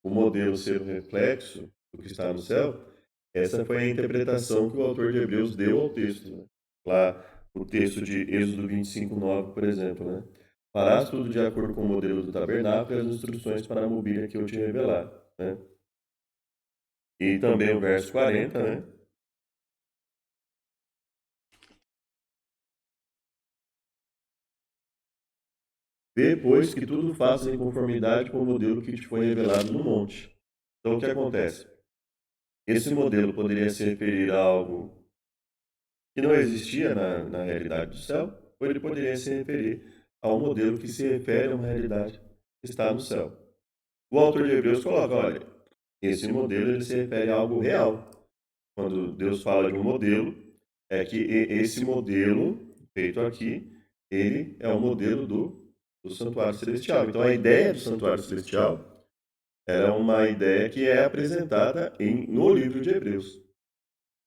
o modelo ser o reflexo do que está no céu, essa foi a interpretação que o autor de Hebreus deu ao texto. Né? Lá, o texto de Êxodo 25:9, por exemplo. Né? Farás tudo de acordo com o modelo do tabernáculo e as instruções para a mobília que eu te revelar. Né? E também o verso 40, né? Vê, pois, que tudo faças em conformidade com o modelo que te foi revelado no monte. Então, o que acontece? Esse modelo poderia se referir a algo que não existia na realidade do céu, ou ele poderia se referir a um modelo que se refere a uma realidade que está no céu. O autor de Hebreus coloca, olha, esse modelo ele se refere a algo real. Quando Deus fala de um modelo, é que esse modelo feito aqui, ele é o modelo do santuário celestial. Então, a ideia do santuário celestial é uma ideia que é apresentada no livro de Hebreus.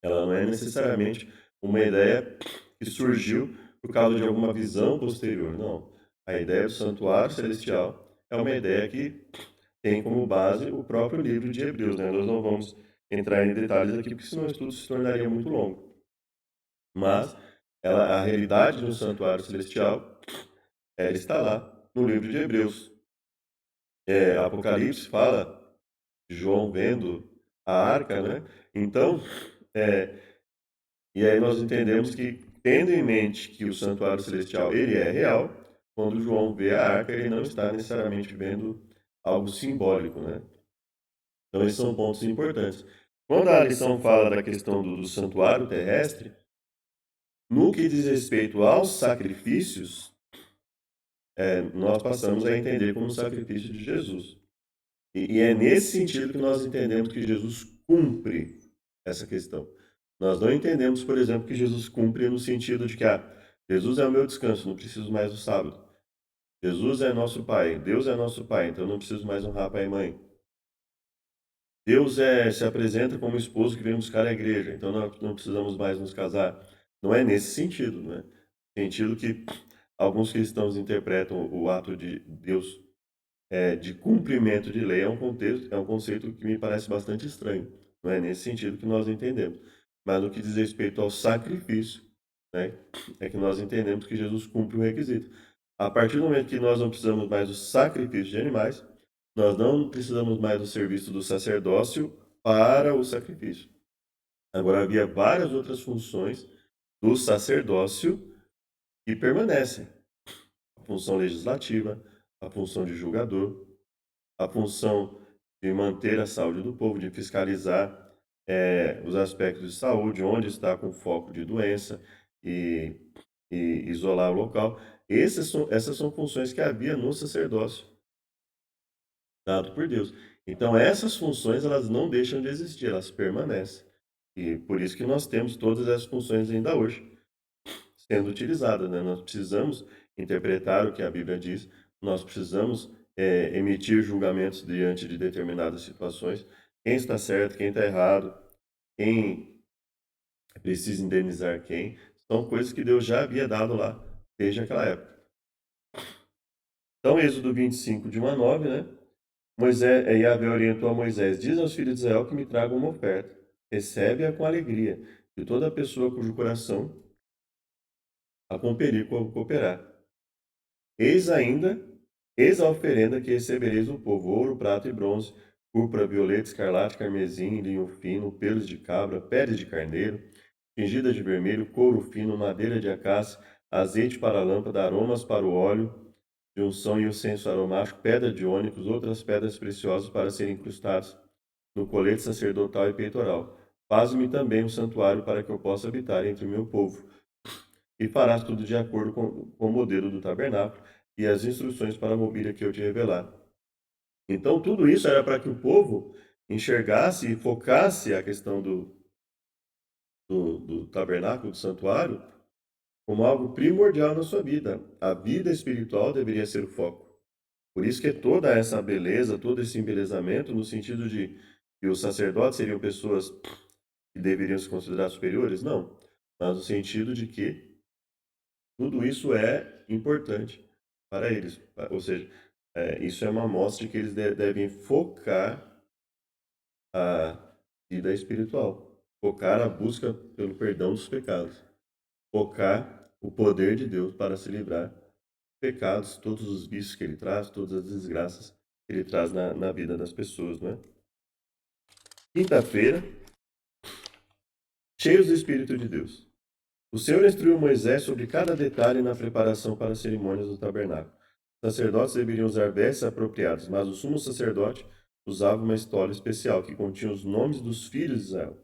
Ela não é necessariamente uma ideia que surgiu por causa de alguma visão posterior, não. A ideia do santuário celestial é uma ideia que tem como base o próprio livro de Hebreus, né? Nós não vamos entrar em detalhes aqui, porque senão o estudo se tornaria muito longo. Mas a realidade do santuário celestial, ela está lá no livro de Hebreus. Apocalipse fala de João vendo a arca, né? Então, é, e aí nós entendemos que, tendo em mente que o santuário celestial ele é real, quando João vê a arca, ele não está necessariamente vendo algo simbólico, né? Então, esses são pontos importantes. Quando a lição fala da questão do santuário terrestre, no que diz respeito aos sacrifícios, nós passamos a entender como o sacrifício de Jesus. E é nesse sentido que nós entendemos que Jesus cumpre essa questão. Nós não entendemos, por exemplo, que Jesus cumpre no sentido de que Jesus é o meu descanso, não preciso mais do sábado. Jesus é nosso Pai, Deus é nosso Pai, então não preciso mais honrar pai e mãe. Deus se apresenta como esposo que vem buscar a igreja, então nós não precisamos mais nos casar. Não é nesse sentido, né? Sentido que alguns cristãos interpretam o ato de Deus de cumprimento de lei é um conceito que me parece bastante estranho. Não é nesse sentido que nós entendemos. Mas no que diz respeito ao sacrifício, né, é que nós entendemos que Jesus cumpre o requisito. A partir do momento que nós não precisamos mais do sacrifício de animais, nós não precisamos mais do serviço do sacerdócio para o sacrifício. Agora, havia várias outras funções do sacerdócio que permanecem. A função legislativa, a função de julgador, a função de manter a saúde do povo, de fiscalizar os aspectos de saúde, onde está com foco de doença e, e isolar o local. Essas são funções que havia no sacerdócio dado por Deus. Então, essas funções elas não deixam de existir, elas permanecem. E por isso que nós temos todas essas funções ainda hoje sendo utilizadas, né? Nós precisamos interpretar o que a Bíblia diz, nós precisamos emitir julgamentos diante de determinadas situações, quem está certo, quem está errado, quem precisa indenizar quem, são coisas que Deus já havia dado lá desde aquela época. Então, Êxodo 25, de 1 a 9, né? Yahvé orientou a Moisés: diz aos filhos de Israel que me tragam uma oferta, recebe-a com alegria, de toda pessoa cujo coração a cooperar. Eis ainda, eis a oferenda que recebereis do povo: ouro, prata e bronze, púrpura, violeta, escarlate, carmesim, linho fino, pelos de cabra, pele de carneiro, tingida de vermelho, couro fino, madeira de acácia, azeite para a lâmpada, aromas para o óleo de unção e incenso aromático, pedra de ônix, outras pedras preciosas para serem incrustadas no colete sacerdotal e peitoral. Faz-me também um santuário para que eu possa habitar entre o meu povo. E farás tudo de acordo com o modelo do tabernáculo e as instruções para a mobília que eu te revelar. Então, tudo isso era para que o povo enxergasse e focasse a questão do tabernáculo, do santuário, como algo primordial na sua vida. A vida espiritual deveria ser o foco. Por isso que toda essa beleza, todo esse embelezamento, no sentido de que os sacerdotes seriam pessoas que deveriam se considerar superiores? Não. Mas no sentido de que tudo isso é importante para eles. Ou seja, isso é uma amostra de que eles devem focar a vida espiritual, focar a busca pelo perdão dos pecados, focar o poder de Deus para se livrar dos pecados, todos os vícios que ele traz, todas as desgraças que ele traz na vida das pessoas, né? Quinta-feira, cheios do Espírito de Deus. O Senhor instruiu Moisés sobre cada detalhe na preparação para as cerimônias do tabernáculo. Os sacerdotes deveriam usar vestes apropriadas, mas o sumo sacerdote usava uma estola especial que continha os nomes dos filhos de Israel.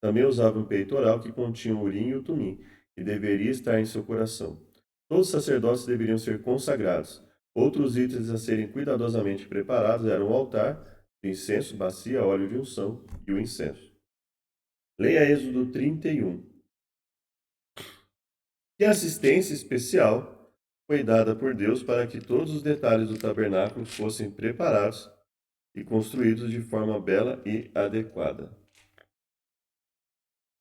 Também usava um peitoral que continha o urim e o tumim, e deveria estar em seu coração. Todos os sacerdotes deveriam ser consagrados. Outros itens a serem cuidadosamente preparados eram o altar, incenso, bacia, óleo de unção e o incenso. Leia Êxodo 31. Que assistência especial foi dada por Deus para que todos os detalhes do tabernáculo fossem preparados e construídos de forma bela e adequada.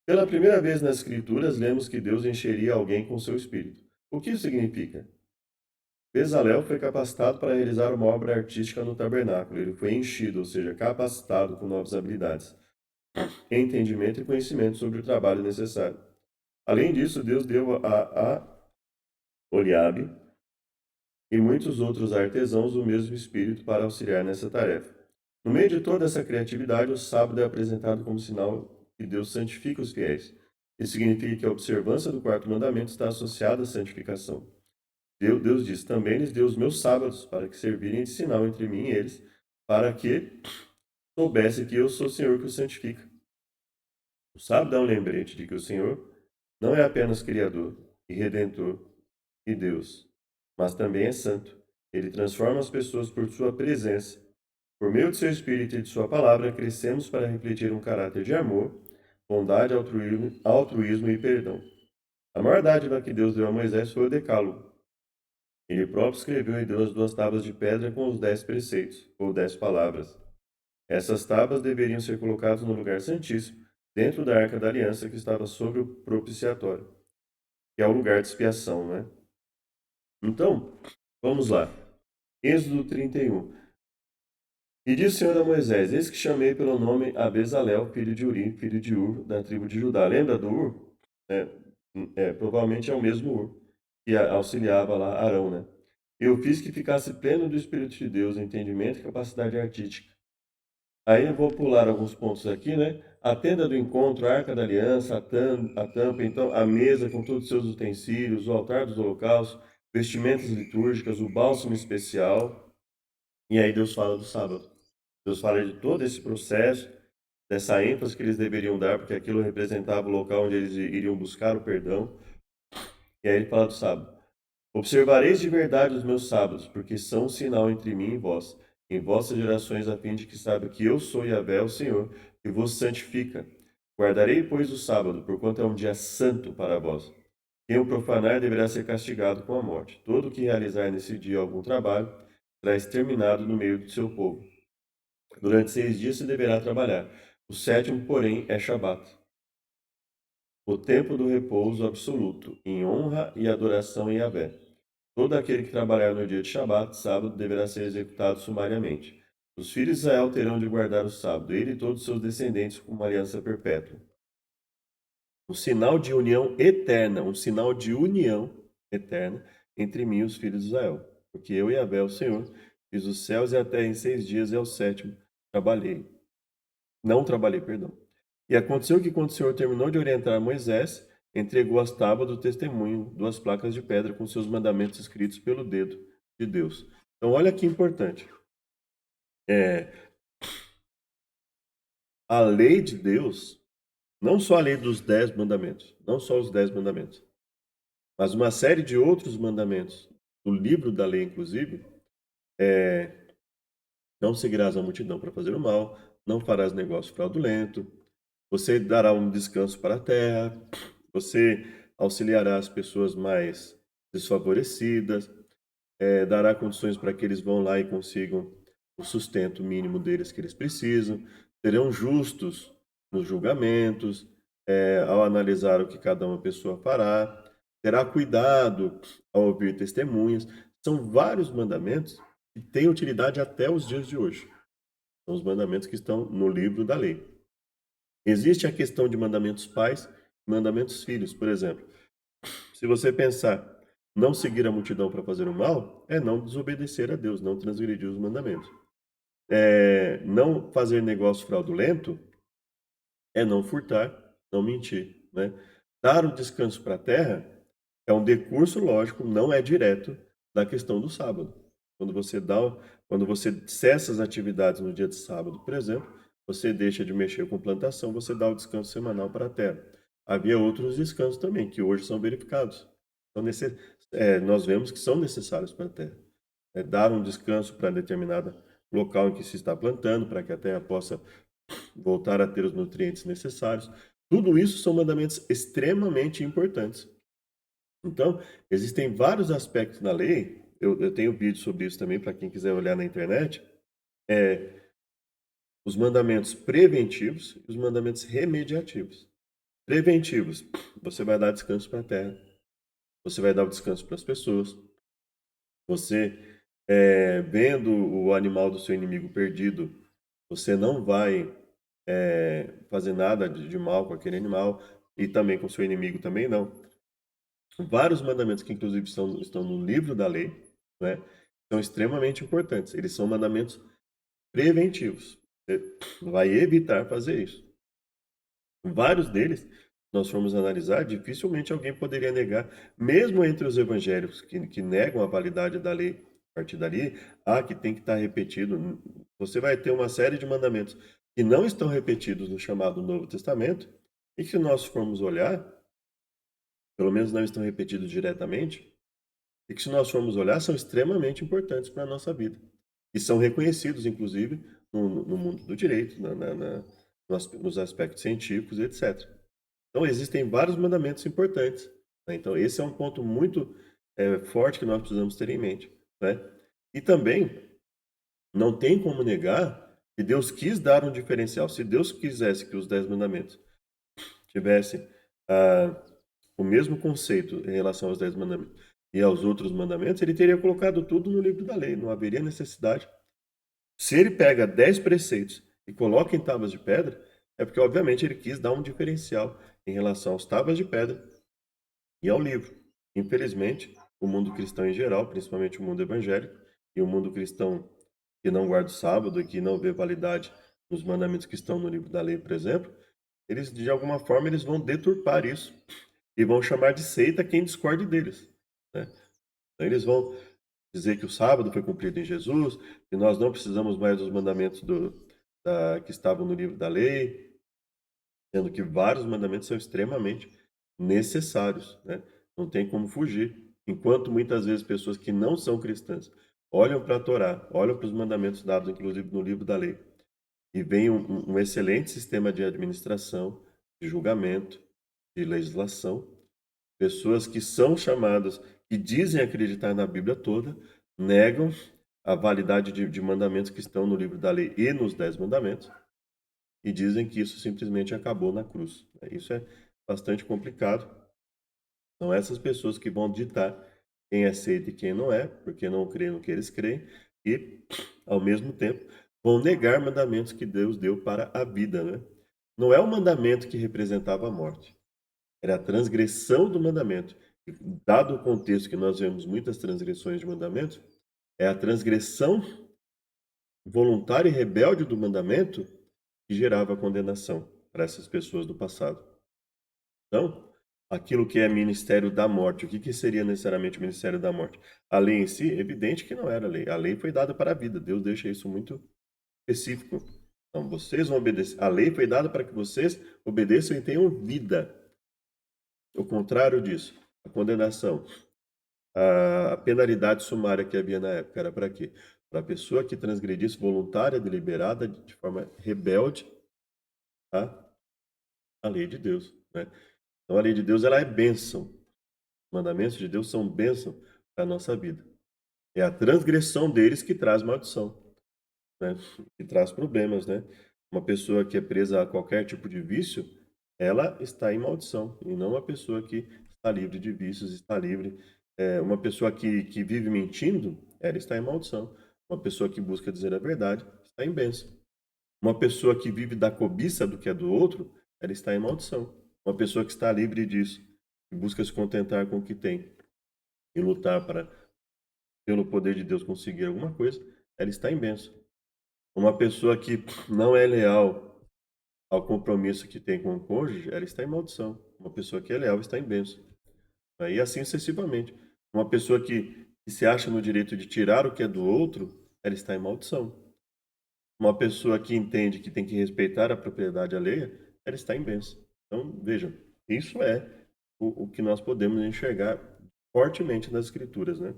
Pela primeira vez nas Escrituras, lemos que Deus encheria alguém com seu espírito. O que isso significa? Bezalel foi capacitado para realizar uma obra artística no tabernáculo. Ele foi enchido, ou seja, capacitado com novas habilidades, entendimento e conhecimento sobre o trabalho necessário. Além disso, Deus deu a Oliabe e muitos outros artesãos o mesmo espírito para auxiliar nessa tarefa. No meio de toda essa criatividade, o sábado é apresentado como sinal que Deus santifica os fiéis. Isso significa que a observância do quarto mandamento está associada à santificação. Deus diz, também lhes deu os meus sábados, para que servirem de sinal entre mim e eles, para que soubesse que eu sou o Senhor que os santifica. O sábado é um lembrete de que o Senhor não é apenas Criador e Redentor e Deus, mas também é santo. Ele transforma as pessoas por sua presença. Por meio de seu Espírito e de sua palavra, crescemos para refletir um caráter de amor, bondade, altruísmo e perdão. A maior dádiva que Deus deu a Moisés foi o decálogo. Ele próprio escreveu e deu as 2 tábuas de pedra com os 10 preceitos, ou 10 palavras. Essas tábuas deveriam ser colocadas no lugar santíssimo, dentro da Arca da Aliança que estava sobre o propiciatório, que é o lugar de expiação, né? Então, vamos lá. Êxodo 31. E disse o Senhor a Moisés, eis que chamei pelo nome a Bezalel, filho de Uri, filho de Ur, da tribo de Judá. Lembra do Ur? Provavelmente é o mesmo Ur, que auxiliava lá Arão, né? Eu fiz que ficasse pleno do Espírito de Deus, entendimento e capacidade artística. Aí eu vou pular alguns pontos aqui, né? A tenda do encontro, a arca da aliança, a tampa, então a mesa com todos os seus utensílios, o altar dos holocaustos, vestimentas litúrgicas, o bálsamo especial. E aí Deus fala do sábado. Deus fala de todo esse processo, dessa ênfase que eles deveriam dar, porque aquilo representava o local onde eles iriam buscar o perdão. E aí ele fala do sábado. Observareis de verdade os meus sábados, porque são um sinal entre mim e vós, em vossas gerações, a fim de que saiba que eu sou Yahvé, o Senhor, que vos santifica. Guardarei, pois, o sábado, porquanto é um dia santo para vós. Quem o profanar deverá ser castigado com a morte. Todo o que realizar nesse dia algum trabalho será exterminado no meio do seu povo. Durante 6 dias se deverá trabalhar. O 7º, porém, é Shabat, o tempo do repouso absoluto, em honra e adoração em Yahvé. Todo aquele que trabalhar no dia de Shabat, sábado, deverá ser executado sumariamente. Os filhos de Israel terão de guardar o sábado, ele e todos os seus descendentes, com uma aliança perpétua. Um sinal de união eterna, um sinal de união eterna entre mim e os filhos de Israel. Porque eu, Yahvé, o Senhor, fiz os céus e a terra em 6 dias, e ao 7º trabalhei. Não trabalhei, perdão. E aconteceu que quando o Senhor terminou de orientar Moisés, entregou as tábuas do testemunho, 2 placas de pedra com seus mandamentos escritos pelo dedo de Deus. Então, olha que importante. A lei de Deus, não só a lei dos 10 mandamentos, não só os 10 mandamentos, mas uma série de outros mandamentos, do livro da lei, inclusive, não seguirás a multidão para fazer o mal, não farás negócio fraudulento, você dará um descanso para a terra, você auxiliará as pessoas mais desfavorecidas, dará condições para que eles vão lá e consigam o sustento mínimo deles que eles precisam, serão justos nos julgamentos, ao analisar o que cada uma pessoa fará, terá cuidado ao ouvir testemunhas. São vários mandamentos que têm utilidade até os dias de hoje. São os mandamentos que estão no livro da lei. Existe a questão de mandamentos pais e mandamentos filhos, por exemplo. Se você pensar não seguir a multidão para fazer o mal, é não desobedecer a Deus, não transgredir os mandamentos. Não fazer negócio fraudulento é não furtar, não mentir, né? Dar o descanso para a terra é um decurso lógico, não é direto da questão do sábado. Quando você cessa as atividades no dia de sábado, por exemplo, você deixa de mexer com plantação, você dá o descanso semanal para a terra. Havia outros descansos também, que hoje são verificados. Então, nós vemos que são necessários para a terra. Dar um descanso para determinada local em que se está plantando, para que a terra possa voltar a ter os nutrientes necessários. Tudo isso são mandamentos extremamente importantes. Então, existem vários aspectos na lei, eu tenho vídeo sobre isso também, para quem quiser olhar na internet, os mandamentos preventivos e os mandamentos remediativos. Preventivos, você vai dar descanso para a terra, você vai dar o descanso para as pessoas, você, vendo o animal do seu inimigo perdido, você não vai fazer nada de mal com aquele animal, e também com o seu inimigo também não. Vários mandamentos que inclusive estão no livro da lei, né, são extremamente importantes. Eles são mandamentos preventivos. Você vai evitar fazer isso. Vários deles, se nós formos analisar, dificilmente alguém poderia negar, mesmo entre os evangélicos que negam a validade da lei a partir dali, que tem que estar repetido. Você vai ter uma série de mandamentos que não estão repetidos no chamado Novo Testamento, e que se nós formos olhar, pelo menos não estão repetidos diretamente, e que se nós formos olhar, são extremamente importantes para a nossa vida. E são reconhecidos, inclusive, no mundo do direito, nos aspectos científicos, etc. Então, existem vários mandamentos importantes, né? Então, esse é um ponto muito forte que nós precisamos ter em mente, né? E também, não tem como negar que Deus quis dar um diferencial. Se Deus quisesse que os 10 mandamentos tivessem o mesmo conceito em relação aos 10 mandamentos e aos outros mandamentos, ele teria colocado tudo no livro da lei, não haveria necessidade. Se ele pega 10 preceitos e coloca em tábuas de pedra, é porque, obviamente, ele quis dar um diferencial em relação às tábuas de pedra e ao livro. Infelizmente, o mundo cristão em geral, principalmente o mundo evangélico, e o mundo cristão que não guarda o sábado e que não vê validade nos mandamentos que estão no livro da lei, por exemplo, eles, de alguma forma, eles vão deturpar isso e vão chamar de seita quem discorde deles, né? Então, eles vão dizer que o sábado foi cumprido em Jesus, que nós não precisamos mais dos mandamentos que estavam no livro da lei, sendo que vários mandamentos são extremamente necessários, né? Não tem como fugir. Enquanto muitas vezes pessoas que não são cristãs olham para a Torá, olham para os mandamentos dados, inclusive no livro da lei, e veem um excelente sistema de administração, de julgamento, de legislação, pessoas que são chamadas, que dizem acreditar na Bíblia toda, negam a validade de mandamentos que estão no livro da lei e nos 10 mandamentos, e dizem que isso simplesmente acabou na cruz. Isso é bastante complicado. São essas pessoas que vão ditar quem é aceita e quem não é, porque não crê no que eles creem, e, ao mesmo tempo, vão negar mandamentos que Deus deu para a vida, né? Não é o mandamento que representava a morte, era a transgressão do mandamento. E, dado o contexto que nós vemos muitas transgressões de mandamentos, é a transgressão voluntária e rebelde do mandamento que gerava a condenação para essas pessoas do passado. Então, aquilo que é ministério da morte, o que seria necessariamente o ministério da morte? A lei em si, é evidente que não era lei. A lei foi dada para a vida. Deus deixa isso muito específico. Então, vocês vão obedecer. A lei foi dada para que vocês obedeçam e tenham vida. O contrário disso, a condenação, a penalidade sumária que havia na época era para quê? Para a pessoa que transgredisse voluntária, deliberada, de forma rebelde, tá? A lei de Deus, né? Então a lei de Deus ela é bênção. Os mandamentos de Deus são bênção para a nossa vida. É a transgressão deles que traz maldição, né? Que traz problemas, né? Uma pessoa que é presa a qualquer tipo de vício, ela está em maldição, e não uma pessoa que está livre de vícios, está livre. Uma pessoa que vive mentindo, ela está em maldição. Uma pessoa que busca dizer a verdade está em bênção. Uma pessoa que vive da cobiça do que é do outro, ela está em maldição. Uma pessoa que está livre disso e busca se contentar com o que tem e lutar para, pelo poder de Deus, conseguir alguma coisa, ela está em bênção. Uma pessoa que não é leal ao compromisso que tem com o cônjuge, ela está em maldição. Uma pessoa que é leal está em bênção. E assim sucessivamente. Uma pessoa que se acha no direito de tirar o que é do outro, ela está em maldição. Uma pessoa que entende que tem que respeitar a propriedade alheia, ela está em bênção. Então, vejam, isso é o que nós podemos enxergar fortemente nas Escrituras, né?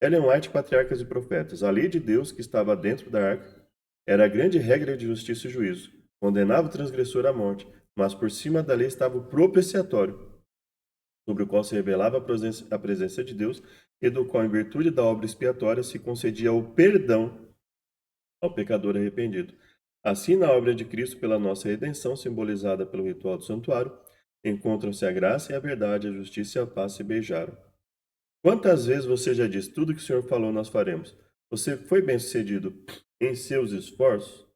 Ellen White, Patriarcas e Profetas. A lei de Deus que estava dentro da arca era a grande regra de justiça e juízo. Condenava o transgressor à morte, mas por cima da lei estava o propiciatório, sobre o qual se revelava a presença de Deus e do qual, em virtude da obra expiatória, se concedia o perdão ao pecador arrependido. Assim, na obra de Cristo, pela nossa redenção, simbolizada pelo ritual do santuário, encontram-se a graça e a verdade, a justiça e a paz se beijaram. Quantas vezes você já disse, tudo que o Senhor falou nós faremos? Você foi bem-sucedido em seus esforços?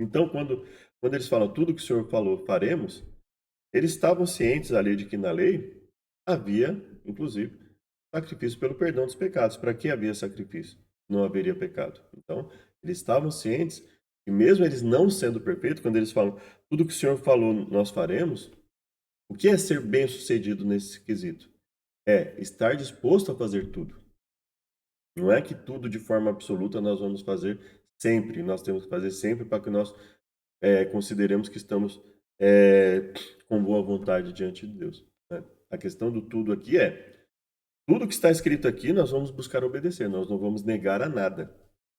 Então, quando eles falam tudo que o Senhor falou faremos, eles estavam cientes ali de que na lei havia, inclusive, sacrifício pelo perdão dos pecados. Para que havia sacrifício? Não haveria pecado. Então, eles estavam cientes que mesmo eles não sendo perfeitos, quando eles falam tudo que o Senhor falou nós faremos, o que é ser bem-sucedido nesse quesito? É estar disposto a fazer tudo. Não é que tudo de forma absoluta nós vamos fazer sempre, nós temos que fazer sempre para que nós consideremos que estamos com boa vontade diante de Deus. Né? A questão do tudo aqui tudo que está escrito aqui nós vamos buscar obedecer, nós não vamos negar a nada.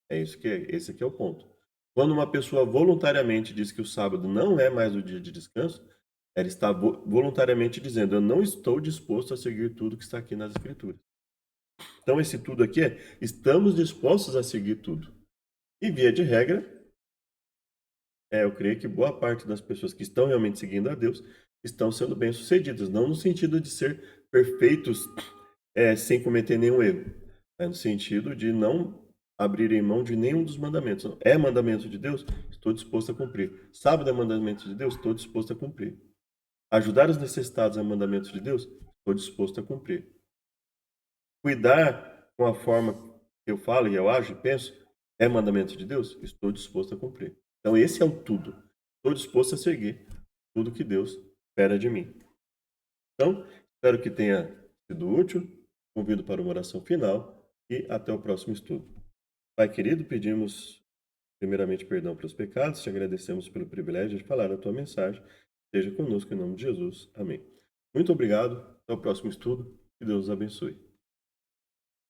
Esse aqui é o ponto. Quando uma pessoa voluntariamente diz que o sábado não é mais o dia de descanso, ela está voluntariamente dizendo, eu não estou disposto a seguir tudo que está aqui nas Escrituras. Então, esse tudo aqui estamos dispostos a seguir tudo. E, via de regra, eu creio que boa parte das pessoas que estão realmente seguindo a Deus estão sendo bem-sucedidas, não no sentido de ser perfeitos sem cometer nenhum erro, no sentido de não abrirem mão de nenhum dos mandamentos. É mandamento de Deus? Estou disposto a cumprir. Sábado é mandamento de Deus? Estou disposto a cumprir. Ajudar os necessitados é mandamento de Deus? Estou disposto a cumprir. Cuidar com a forma que eu falo e eu ajo e penso é mandamento de Deus? Estou disposto a cumprir. Então esse é o tudo. Estou disposto a seguir tudo que Deus espera de mim. Então, espero que tenha sido útil. Convido para uma oração final e até o próximo estudo. Pai querido, pedimos primeiramente perdão pelos pecados, te agradecemos pelo privilégio de falar a tua mensagem. Esteja conosco em nome de Jesus. Amém. Muito obrigado. Até o próximo estudo. Que Deus os abençoe.